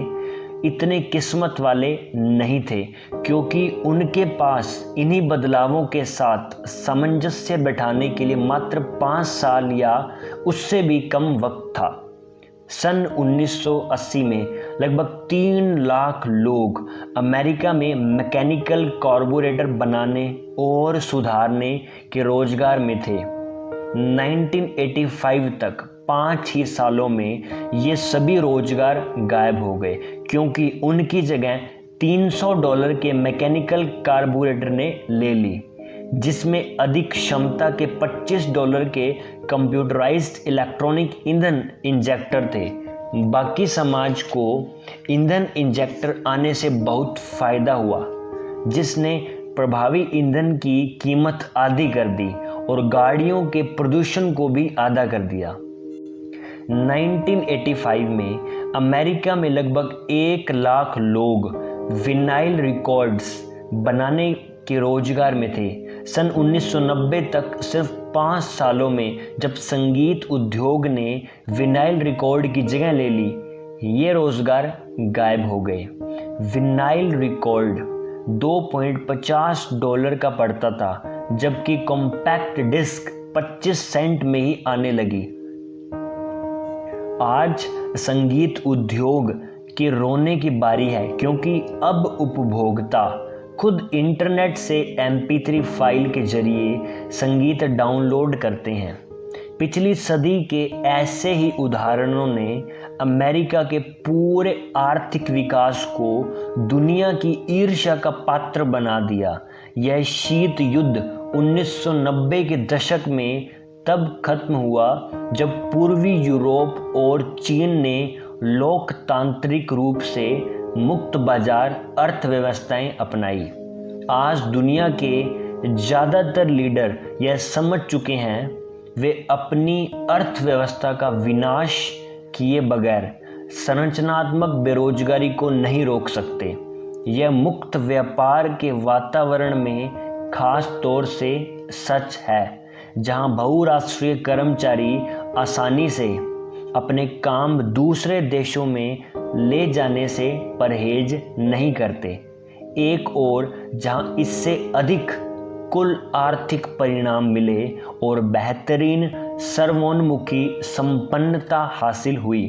इतने किस्मत वाले नहीं थे, क्योंकि उनके पास इन्हीं बदलावों के साथ सामंजस्य बैठाने के लिए मात्र 5 साल या उससे भी कम वक्त था। सन 1980 में लगभग 3 लाख लोग अमेरिका में मैकेनिकल कार्बोरेटर बनाने और सुधारने के रोजगार में थे। 1985 तक 5 ही सालों में ये सभी रोजगार गायब हो गए, क्योंकि उनकी जगह $300 के मैकेनिकल कार्बोरेटर ने ले ली, जिसमें अधिक क्षमता के $25 के कंप्यूटराइज्ड इलेक्ट्रॉनिक ईंधन इंजेक्टर थे। बाकी समाज को ईंधन इंजेक्टर आने से बहुत फायदा हुआ, जिसने प्रभावी ईंधन की कीमत आधी कर दी और गाड़ियों के प्रदूषण को भी आधा कर दिया। 1985 में अमेरिका में लगभग 1 लाख लोग विनाइल रिकॉर्ड्स बनाने के रोजगार में थे। सन 1990 तक सिर्फ 5 सालों में जब संगीत उद्योग ने विनाइल रिकॉर्ड की जगह ले ली, ये रोजगार गायब हो गए। विनाइल रिकॉर्ड $2.50 का पड़ता था, जबकि कॉम्पैक्ट डिस्क 25 सेंट में ही आने लगी। आज संगीत उद्योग के रोने की बारी है, क्योंकि अब उपभोक्ता खुद इंटरनेट से MP3 फाइल के जरिए संगीत डाउनलोड करते हैं। पिछली सदी के ऐसे ही उदाहरणों ने अमेरिका के पूरे आर्थिक विकास को दुनिया की ईर्ष्या का पात्र बना दिया। यह शीत युद्ध 1990 के दशक में तब खत्म हुआ जब पूर्वी यूरोप और चीन ने लोकतांत्रिक रूप से मुक्त बाजार अर्थव्यवस्थाएं अपनाई। आज दुनिया के ज़्यादातर लीडर यह समझ चुके हैं वे अपनी अर्थव्यवस्था का विनाश किए बगैर संरचनात्मक बेरोजगारी को नहीं रोक सकते। यह मुक्त व्यापार के वातावरण में खास तौर से सच है, जहां बहुराष्ट्रीय कर्मचारी आसानी से अपने काम दूसरे देशों में ले जाने से परहेज नहीं करते। एक और जहां इससे अधिक कुल आर्थिक परिणाम मिले और बेहतरीन सर्वोन्मुखी संपन्नता हासिल हुई,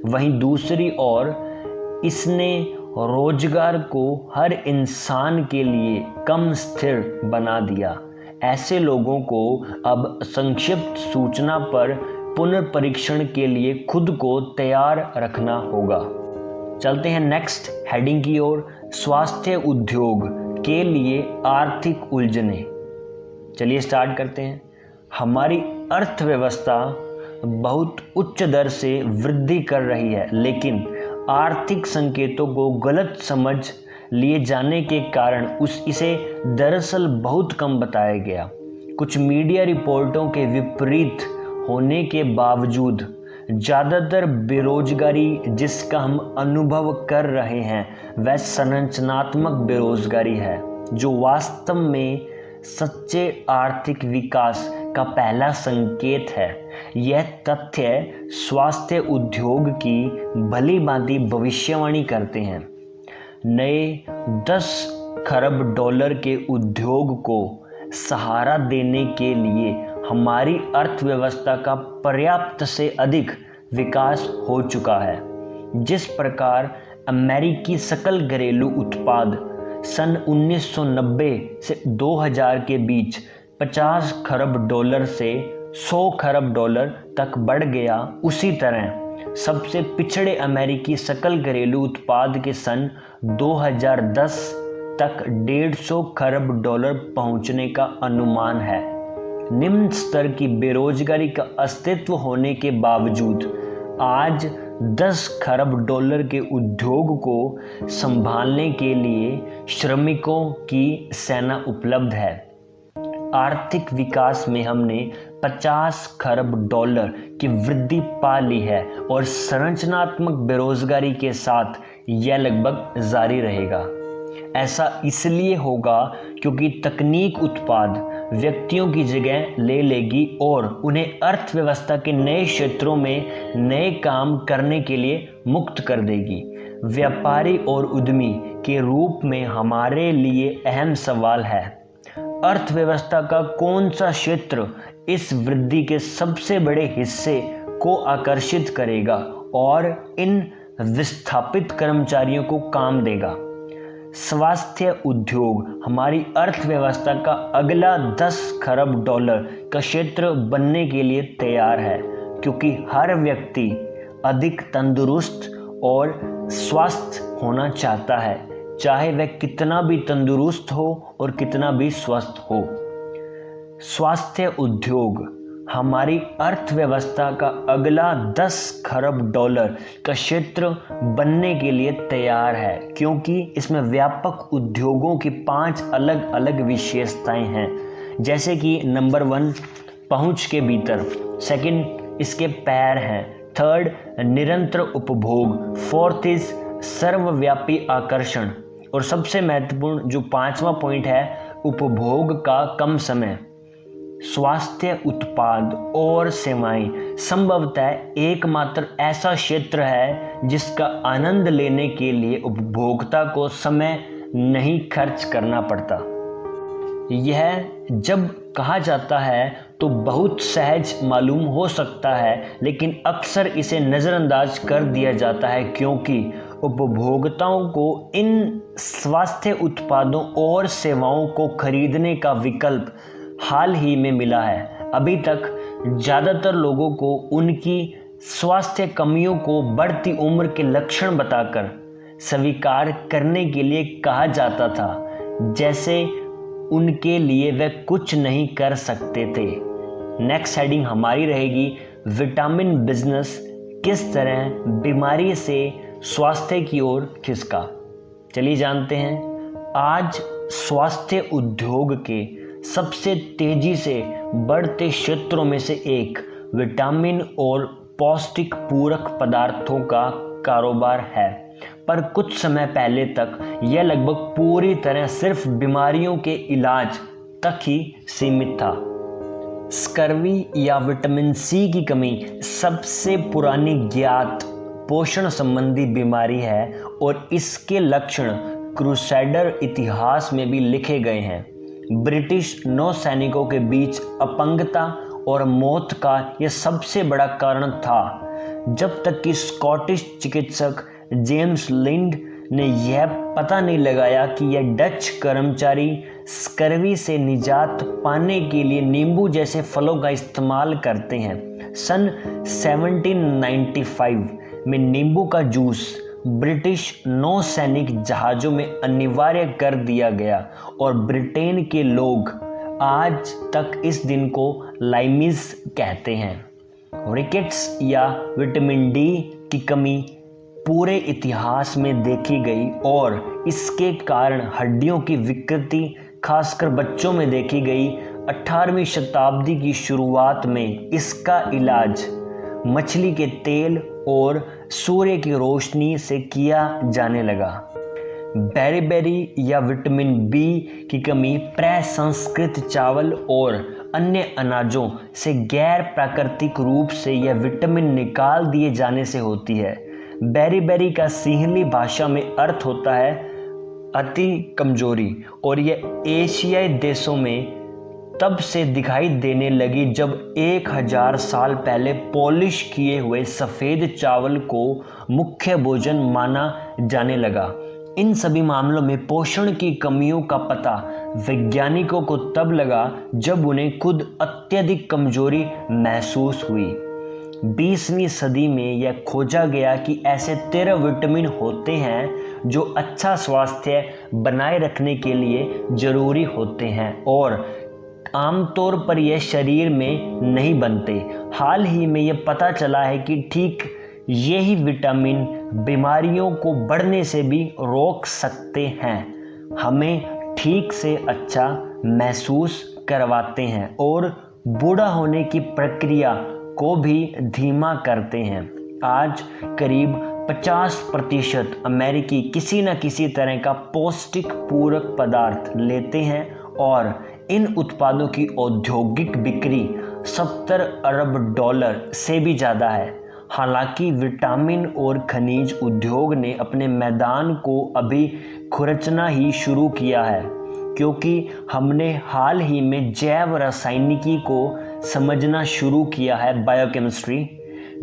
वहीं दूसरी ओर इसने रोजगार को हर इंसान के लिए कम स्थिर बना दिया। ऐसे लोगों को अब संक्षिप्त सूचना पर पुनर्परीक्षण के लिए खुद को तैयार रखना होगा। चलते हैं नेक्स्ट हेडिंग की ओर, स्वास्थ्य उद्योग के लिए आर्थिक उलझने। चलिए स्टार्ट करते हैं। हमारी अर्थव्यवस्था बहुत उच्च दर से वृद्धि कर रही है, लेकिन आर्थिक संकेतों को गलत समझ लिए जाने के कारण इसे दरअसल बहुत कम बताया गया। कुछ मीडिया रिपोर्टों के विपरीत होने के बावजूद ज़्यादातर बेरोजगारी जिसका हम अनुभव कर रहे हैं वह संरचनात्मक बेरोजगारी है, जो वास्तव में सच्चे आर्थिक विकास का पहला संकेत है। यह तथ्य स्वास्थ्य उद्योग की भली भांति भविष्यवाणी करते हैं। नए $10 खरब के उद्योग को सहारा देने के लिए हमारी अर्थव्यवस्था का पर्याप्त से अधिक विकास हो चुका है। जिस प्रकार अमेरिकी सकल घरेलू उत्पाद सन 1990 से 2000 के बीच $50 खरब से $100 खरब तक बढ़ गया, उसी तरह सबसे पिछड़े अमेरिकी सकल घरेलू उत्पाद के सन 2010 तक $150 खरब पहुंचने का अनुमान है। निम्न स्तर की बेरोजगारी का अस्तित्व होने के बावजूद आज $10 खरब के उद्योग को संभालने के लिए श्रमिकों की सेना उपलब्ध है। आर्थिक विकास में हमने $50 खरब की वृद्धि पा ली है और संरचनात्मक बेरोजगारी के साथ यह लगभग जारी रहेगा। ऐसा इसलिए होगा क्योंकि तकनीक उत्पाद व्यक्तियों की जगह ले लेगी और उन्हें अर्थव्यवस्था के नए क्षेत्रों में नए काम करने के लिए मुक्त कर देगी। व्यापारी और उद्यमी के रूप में हमारे लिए अहम सवाल है, अर्थव्यवस्था का कौन सा क्षेत्र इस वृद्धि के सबसे बड़े हिस्से को आकर्षित करेगा और इन विस्थापित कर्मचारियों को काम देगा। स्वास्थ्य उद्योग हमारी अर्थव्यवस्था का अगला 10 खरब डॉलर का क्षेत्र बनने के लिए तैयार है, क्योंकि हर व्यक्ति अधिक तंदुरुस्त और स्वस्थ होना चाहता है, चाहे वह कितना भी तंदुरुस्त हो और कितना भी स्वस्थ हो। स्वास्थ्य उद्योग हमारी अर्थव्यवस्था का अगला 10 खरब डॉलर का क्षेत्र बनने के लिए तैयार है, क्योंकि इसमें व्यापक उद्योगों की 5 अलग अलग विशेषताएं हैं, जैसे कि नंबर 1 पहुंच के भीतर, सेकंड इसके पैर हैं, थर्ड निरंतर उपभोग, फोर्थ इज सर्वव्यापी आकर्षण, और सबसे महत्वपूर्ण जो 5वां पॉइंट है उपभोग का कम समय। स्वास्थ्य उत्पाद और सेवाएं संभवतः एकमात्र ऐसा क्षेत्र है जिसका आनंद लेने के लिए उपभोक्ता को समय नहीं खर्च करना पड़ता। यह जब कहा जाता है तो बहुत सहज मालूम हो सकता है, लेकिन अक्सर इसे नज़रअंदाज कर दिया जाता है, क्योंकि उपभोक्ताओं को इन स्वास्थ्य उत्पादों और सेवाओं को खरीदने का विकल्प हाल ही में मिला है। अभी तक ज़्यादातर लोगों को उनकी स्वास्थ्य कमियों को बढ़ती उम्र के लक्षण बताकर स्वीकार करने के लिए कहा जाता था, जैसे उनके लिए वे कुछ नहीं कर सकते थे। नेक्स्ट हेडिंग हमारी रहेगी विटामिन बिजनेस किस तरह बीमारी से स्वास्थ्य की ओर खिसका। चलिए जानते हैं। आज स्वास्थ्य उद्योग के सबसे तेजी से बढ़ते क्षेत्रों में से एक विटामिन और पौष्टिक पूरक पदार्थों का कारोबार है, पर कुछ समय पहले तक यह लगभग पूरी तरह सिर्फ बीमारियों के इलाज तक ही सीमित था। स्कर्वी या विटामिन सी की कमी सबसे पुरानी ज्ञात पोषण संबंधी बीमारी है और इसके लक्षण क्रूसेडर इतिहास में भी लिखे गए हैं। ब्रिटिश नौसैनिकों के बीच अपंगता और मौत का यह सबसे बड़ा कारण था, जब तक कि स्कॉटिश चिकित्सक जेम्स लिंड ने यह पता नहीं लगाया कि यह डच कर्मचारी स्कर्वी से निजात पाने के लिए नींबू जैसे फलों का इस्तेमाल करते हैं। सन 1795 में नींबू का जूस ब्रिटिश नौसैनिक जहाज़ों में अनिवार्य कर दिया गया और ब्रिटेन के लोग आज तक इस दिन को लाइमीज कहते हैं। रिकेट्स या विटामिन डी की कमी पूरे इतिहास में देखी गई और इसके कारण हड्डियों की विकृति खासकर बच्चों में देखी गई। 18वीं शताब्दी की शुरुआत में इसका इलाज मछली के तेल और सूर्य की रोशनी से किया जाने लगा। बेरीबेरी या विटामिन बी की कमी प्रसंस्कृत चावल और अन्य अनाजों से गैर प्राकृतिक रूप से यह विटामिन निकाल दिए जाने से होती है। बेरीबेरी का सिंहली भाषा में अर्थ होता है अति कमजोरी, और यह एशियाई देशों में तब से दिखाई देने लगी जब 1000 साल पहले पॉलिश किए हुए सफ़ेद चावल को मुख्य भोजन माना जाने लगा। इन सभी मामलों में पोषण की कमियों का पता वैज्ञानिकों को तब लगा जब उन्हें खुद अत्यधिक कमजोरी महसूस हुई। 20वीं सदी में यह खोजा गया कि ऐसे 13 विटामिन होते हैं जो अच्छा स्वास्थ्य बनाए रखने के लिए जरूरी होते हैं और आमतौर पर यह शरीर में नहीं बनते। हाल ही में यह पता चला है कि ठीक यही विटामिन बीमारियों को बढ़ने से भी रोक सकते हैं, हमें ठीक से अच्छा महसूस करवाते हैं और बूढ़ा होने की प्रक्रिया को भी धीमा करते हैं। आज करीब 50% अमेरिकी किसी न किसी तरह का पौष्टिक पूरक पदार्थ लेते हैं और इन उत्पादों की औद्योगिक बिक्री 70 अरब डॉलर से भी ज़्यादा है। हालांकि विटामिन और खनिज उद्योग ने अपने मैदान को अभी खुरचना ही शुरू किया है, क्योंकि हमने हाल ही में जैव रासायनिकी को समझना शुरू किया है, बायोकेमिस्ट्री।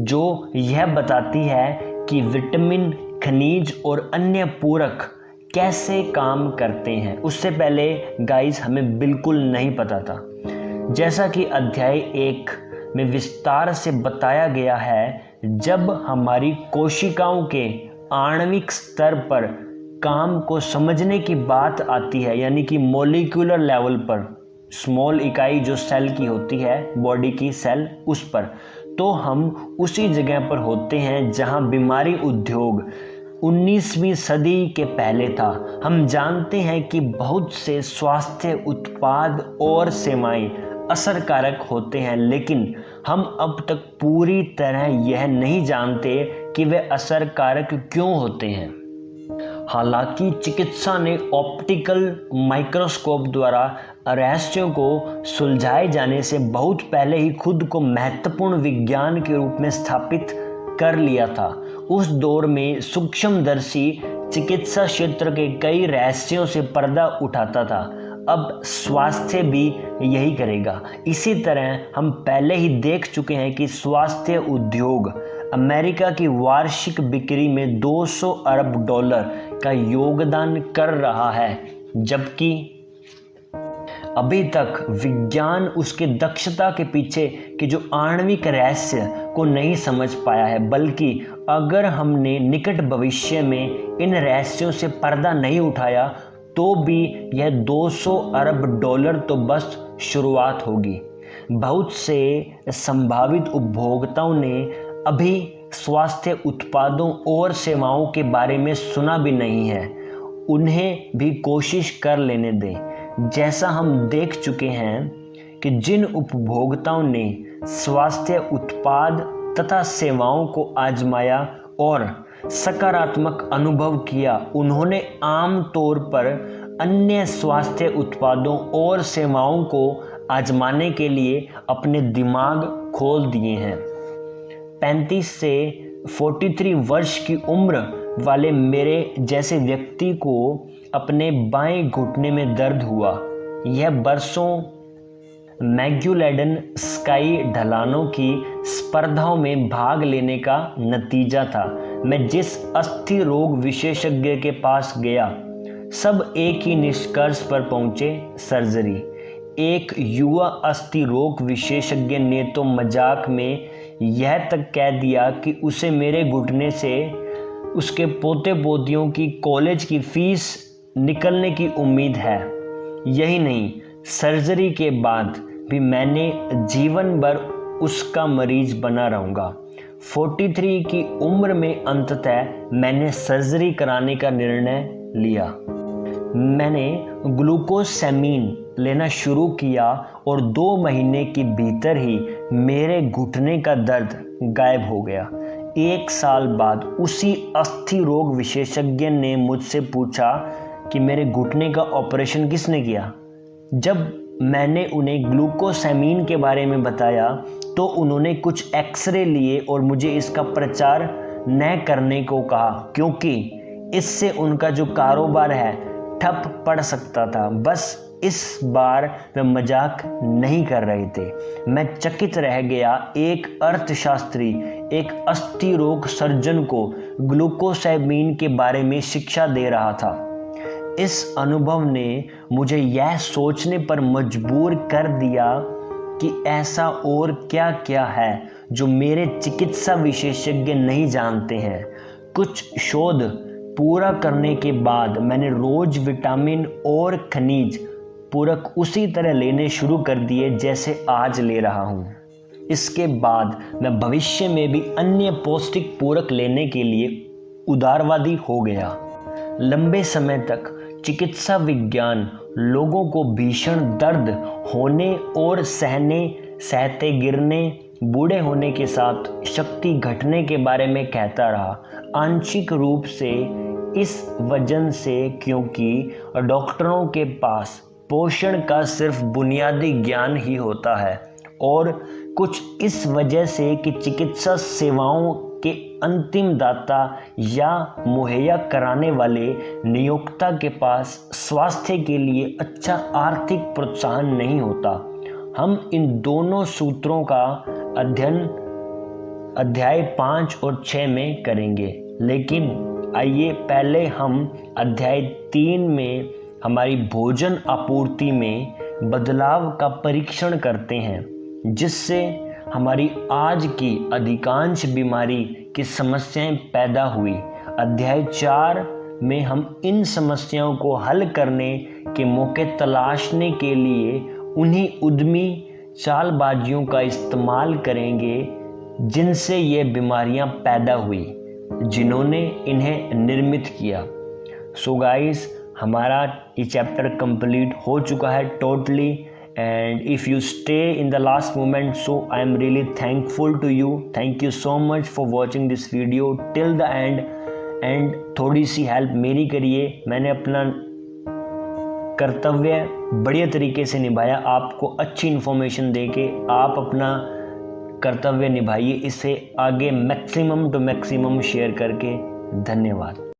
जो यह बताती है कि विटामिन, खनिज और अन्य पूरक कैसे काम करते हैं। उससे पहले गाइस हमें बिल्कुल नहीं पता था। जैसा कि अध्याय 1 में विस्तार से बताया गया है, जब हमारी कोशिकाओं के आणविक स्तर पर काम को समझने की बात आती है, यानी कि मॉलिक्यूलर लेवल पर, स्मॉल इकाई जो सेल की होती है, बॉडी की सेल, उस पर, तो हम उसी जगह पर होते हैं जहां बीमारी उद्योग 19वीं सदी के पहले था। हम जानते हैं कि बहुत से स्वास्थ्य उत्पाद और सेवाएं असरकारक होते हैं, लेकिन हम अब तक पूरी तरह यह नहीं जानते कि वे असरकारक क्यों होते हैं। हालांकि चिकित्सा ने ऑप्टिकल माइक्रोस्कोप द्वारा रहस्यों को सुलझाए जाने से बहुत पहले ही खुद को महत्वपूर्ण विज्ञान के रूप में स्थापित कर लिया था। उस दौर में सूक्ष्मदर्शी चिकित्सा क्षेत्र के कई रहस्यों से पर्दा उठाता था। अब स्वास्थ्य भी यही करेगा। इसी तरह हम पहले ही देख चुके हैं कि स्वास्थ्य उद्योग अमेरिका की वार्षिक बिक्री में $200 अरब का योगदान कर रहा है, जबकि अभी तक विज्ञान उसके दक्षता के पीछे के जो आणविक रहस्य को नहीं समझ पाया है, बल्कि अगर हमने निकट भविष्य में इन रहस्यों से पर्दा नहीं उठाया तो भी यह $200 अरब तो बस शुरुआत होगी। बहुत से संभावित उपभोक्ताओं ने अभी स्वास्थ्य उत्पादों और सेवाओं के बारे में सुना भी नहीं है। उन्हें भी कोशिश कर लेने दें। जैसा हम देख चुके हैं कि जिन उपभोक्ताओं ने स्वास्थ्य उत्पाद तथा सेवाओं को आजमाया और सकारात्मक अनुभव किया, उन्होंने आम तौर पर अन्य स्वास्थ्य उत्पादों और सेवाओं को आजमाने के लिए अपने दिमाग खोल दिए हैं। 35 से 43 वर्ष की उम्र वाले मेरे जैसे व्यक्ति को अपने बाएं घुटने में दर्द हुआ। यह बरसों मैग्युलेडन स्काई ढलानों की स्पर्धाओं में भाग लेने का नतीजा था। मैं जिस अस्थि रोग विशेषज्ञ के पास गया, सब एक ही निष्कर्ष पर पहुंचे, सर्जरी। एक युवा अस्थि रोग विशेषज्ञ ने तो मजाक में यह तक कह दिया कि उसे मेरे घुटने से उसके पोते पोतियों की कॉलेज की फीस निकलने की उम्मीद है। यही नहीं, सर्जरी के बाद भी मैंने जीवन भर उसका मरीज बना रहूँगा। 43 की उम्र में अंततः मैंने सर्जरी कराने का निर्णय लिया। मैंने ग्लूकोसेमीन लेना शुरू किया और 2 महीने के भीतर ही मेरे घुटने का दर्द गायब हो गया। 1 साल बाद उसी अस्थि रोग विशेषज्ञ ने मुझसे पूछा कि मेरे घुटने का ऑपरेशन किसने किया। जब मैंने उन्हें ग्लूकोसेमीन के बारे में बताया तो उन्होंने कुछ एक्सरे लिए और मुझे इसका प्रचार न करने को कहा, क्योंकि इससे उनका जो कारोबार है ठप पड़ सकता था। बस इस बार वे मजाक नहीं कर रहे थे। मैं चकित रह गया। एक अर्थशास्त्री एक अस्थि रोग सर्जन को ग्लूकोसेमीन के बारे में शिक्षा दे रहा था। इस अनुभव ने मुझे यह सोचने पर मजबूर कर दिया कि ऐसा और क्या क्या है जो मेरे चिकित्सा विशेषज्ञ नहीं जानते हैं। कुछ शोध पूरा करने के बाद मैंने रोज विटामिन और खनिज पूरक उसी तरह लेने शुरू कर दिए जैसे आज ले रहा हूँ। इसके बाद मैं भविष्य में भी अन्य पौष्टिक पूरक लेने के लिए उदारवादी हो गया। लंबे समय तक चिकित्सा विज्ञान लोगों को भीषण दर्द होने और सहते गिरने, बूढ़े होने के साथ शक्ति घटने के बारे में कहता रहा। आंशिक रूप से इस वजह से क्योंकि डॉक्टरों के पास पोषण का सिर्फ बुनियादी ज्ञान ही होता है, और कुछ इस वजह से कि चिकित्सा सेवाओं के अंतिम दाता या मुहैया कराने वाले नियोक्ता के पास स्वास्थ्य के लिए अच्छा आर्थिक प्रोत्साहन नहीं होता। हम इन दोनों सूत्रों का अध्ययन अध्याय 5 और 6 में करेंगे, लेकिन आइए पहले हम अध्याय 3 में हमारी भोजन आपूर्ति में बदलाव का परीक्षण करते हैं, जिससे हमारी आज की अधिकांश बीमारी की समस्याएं पैदा हुई। अध्याय 4 में हम इन समस्याओं को हल करने के मौके तलाशने के लिए उन्हीं उद्यमी चालबाजियों का इस्तेमाल करेंगे जिनसे ये बीमारियां पैदा हुई, जिन्होंने इन्हें निर्मित किया। सो गाइस, हमारा ये चैप्टर कंप्लीट हो चुका है totally, and if you stay in the last moment, so I am really thankful to you. Thank you so much for watching this video till the end. And थोड़ी सी help मेरी करिए, मैंने अपना कर्तव्य बढ़िया तरीके से निभाया, आपको अच्छी इन्फॉर्मेशन देके आप अपना कर्तव्य निभाइए, इसे आगे मैक्सिमम टू मैक्सिमम शेयर करके। धन्यवाद।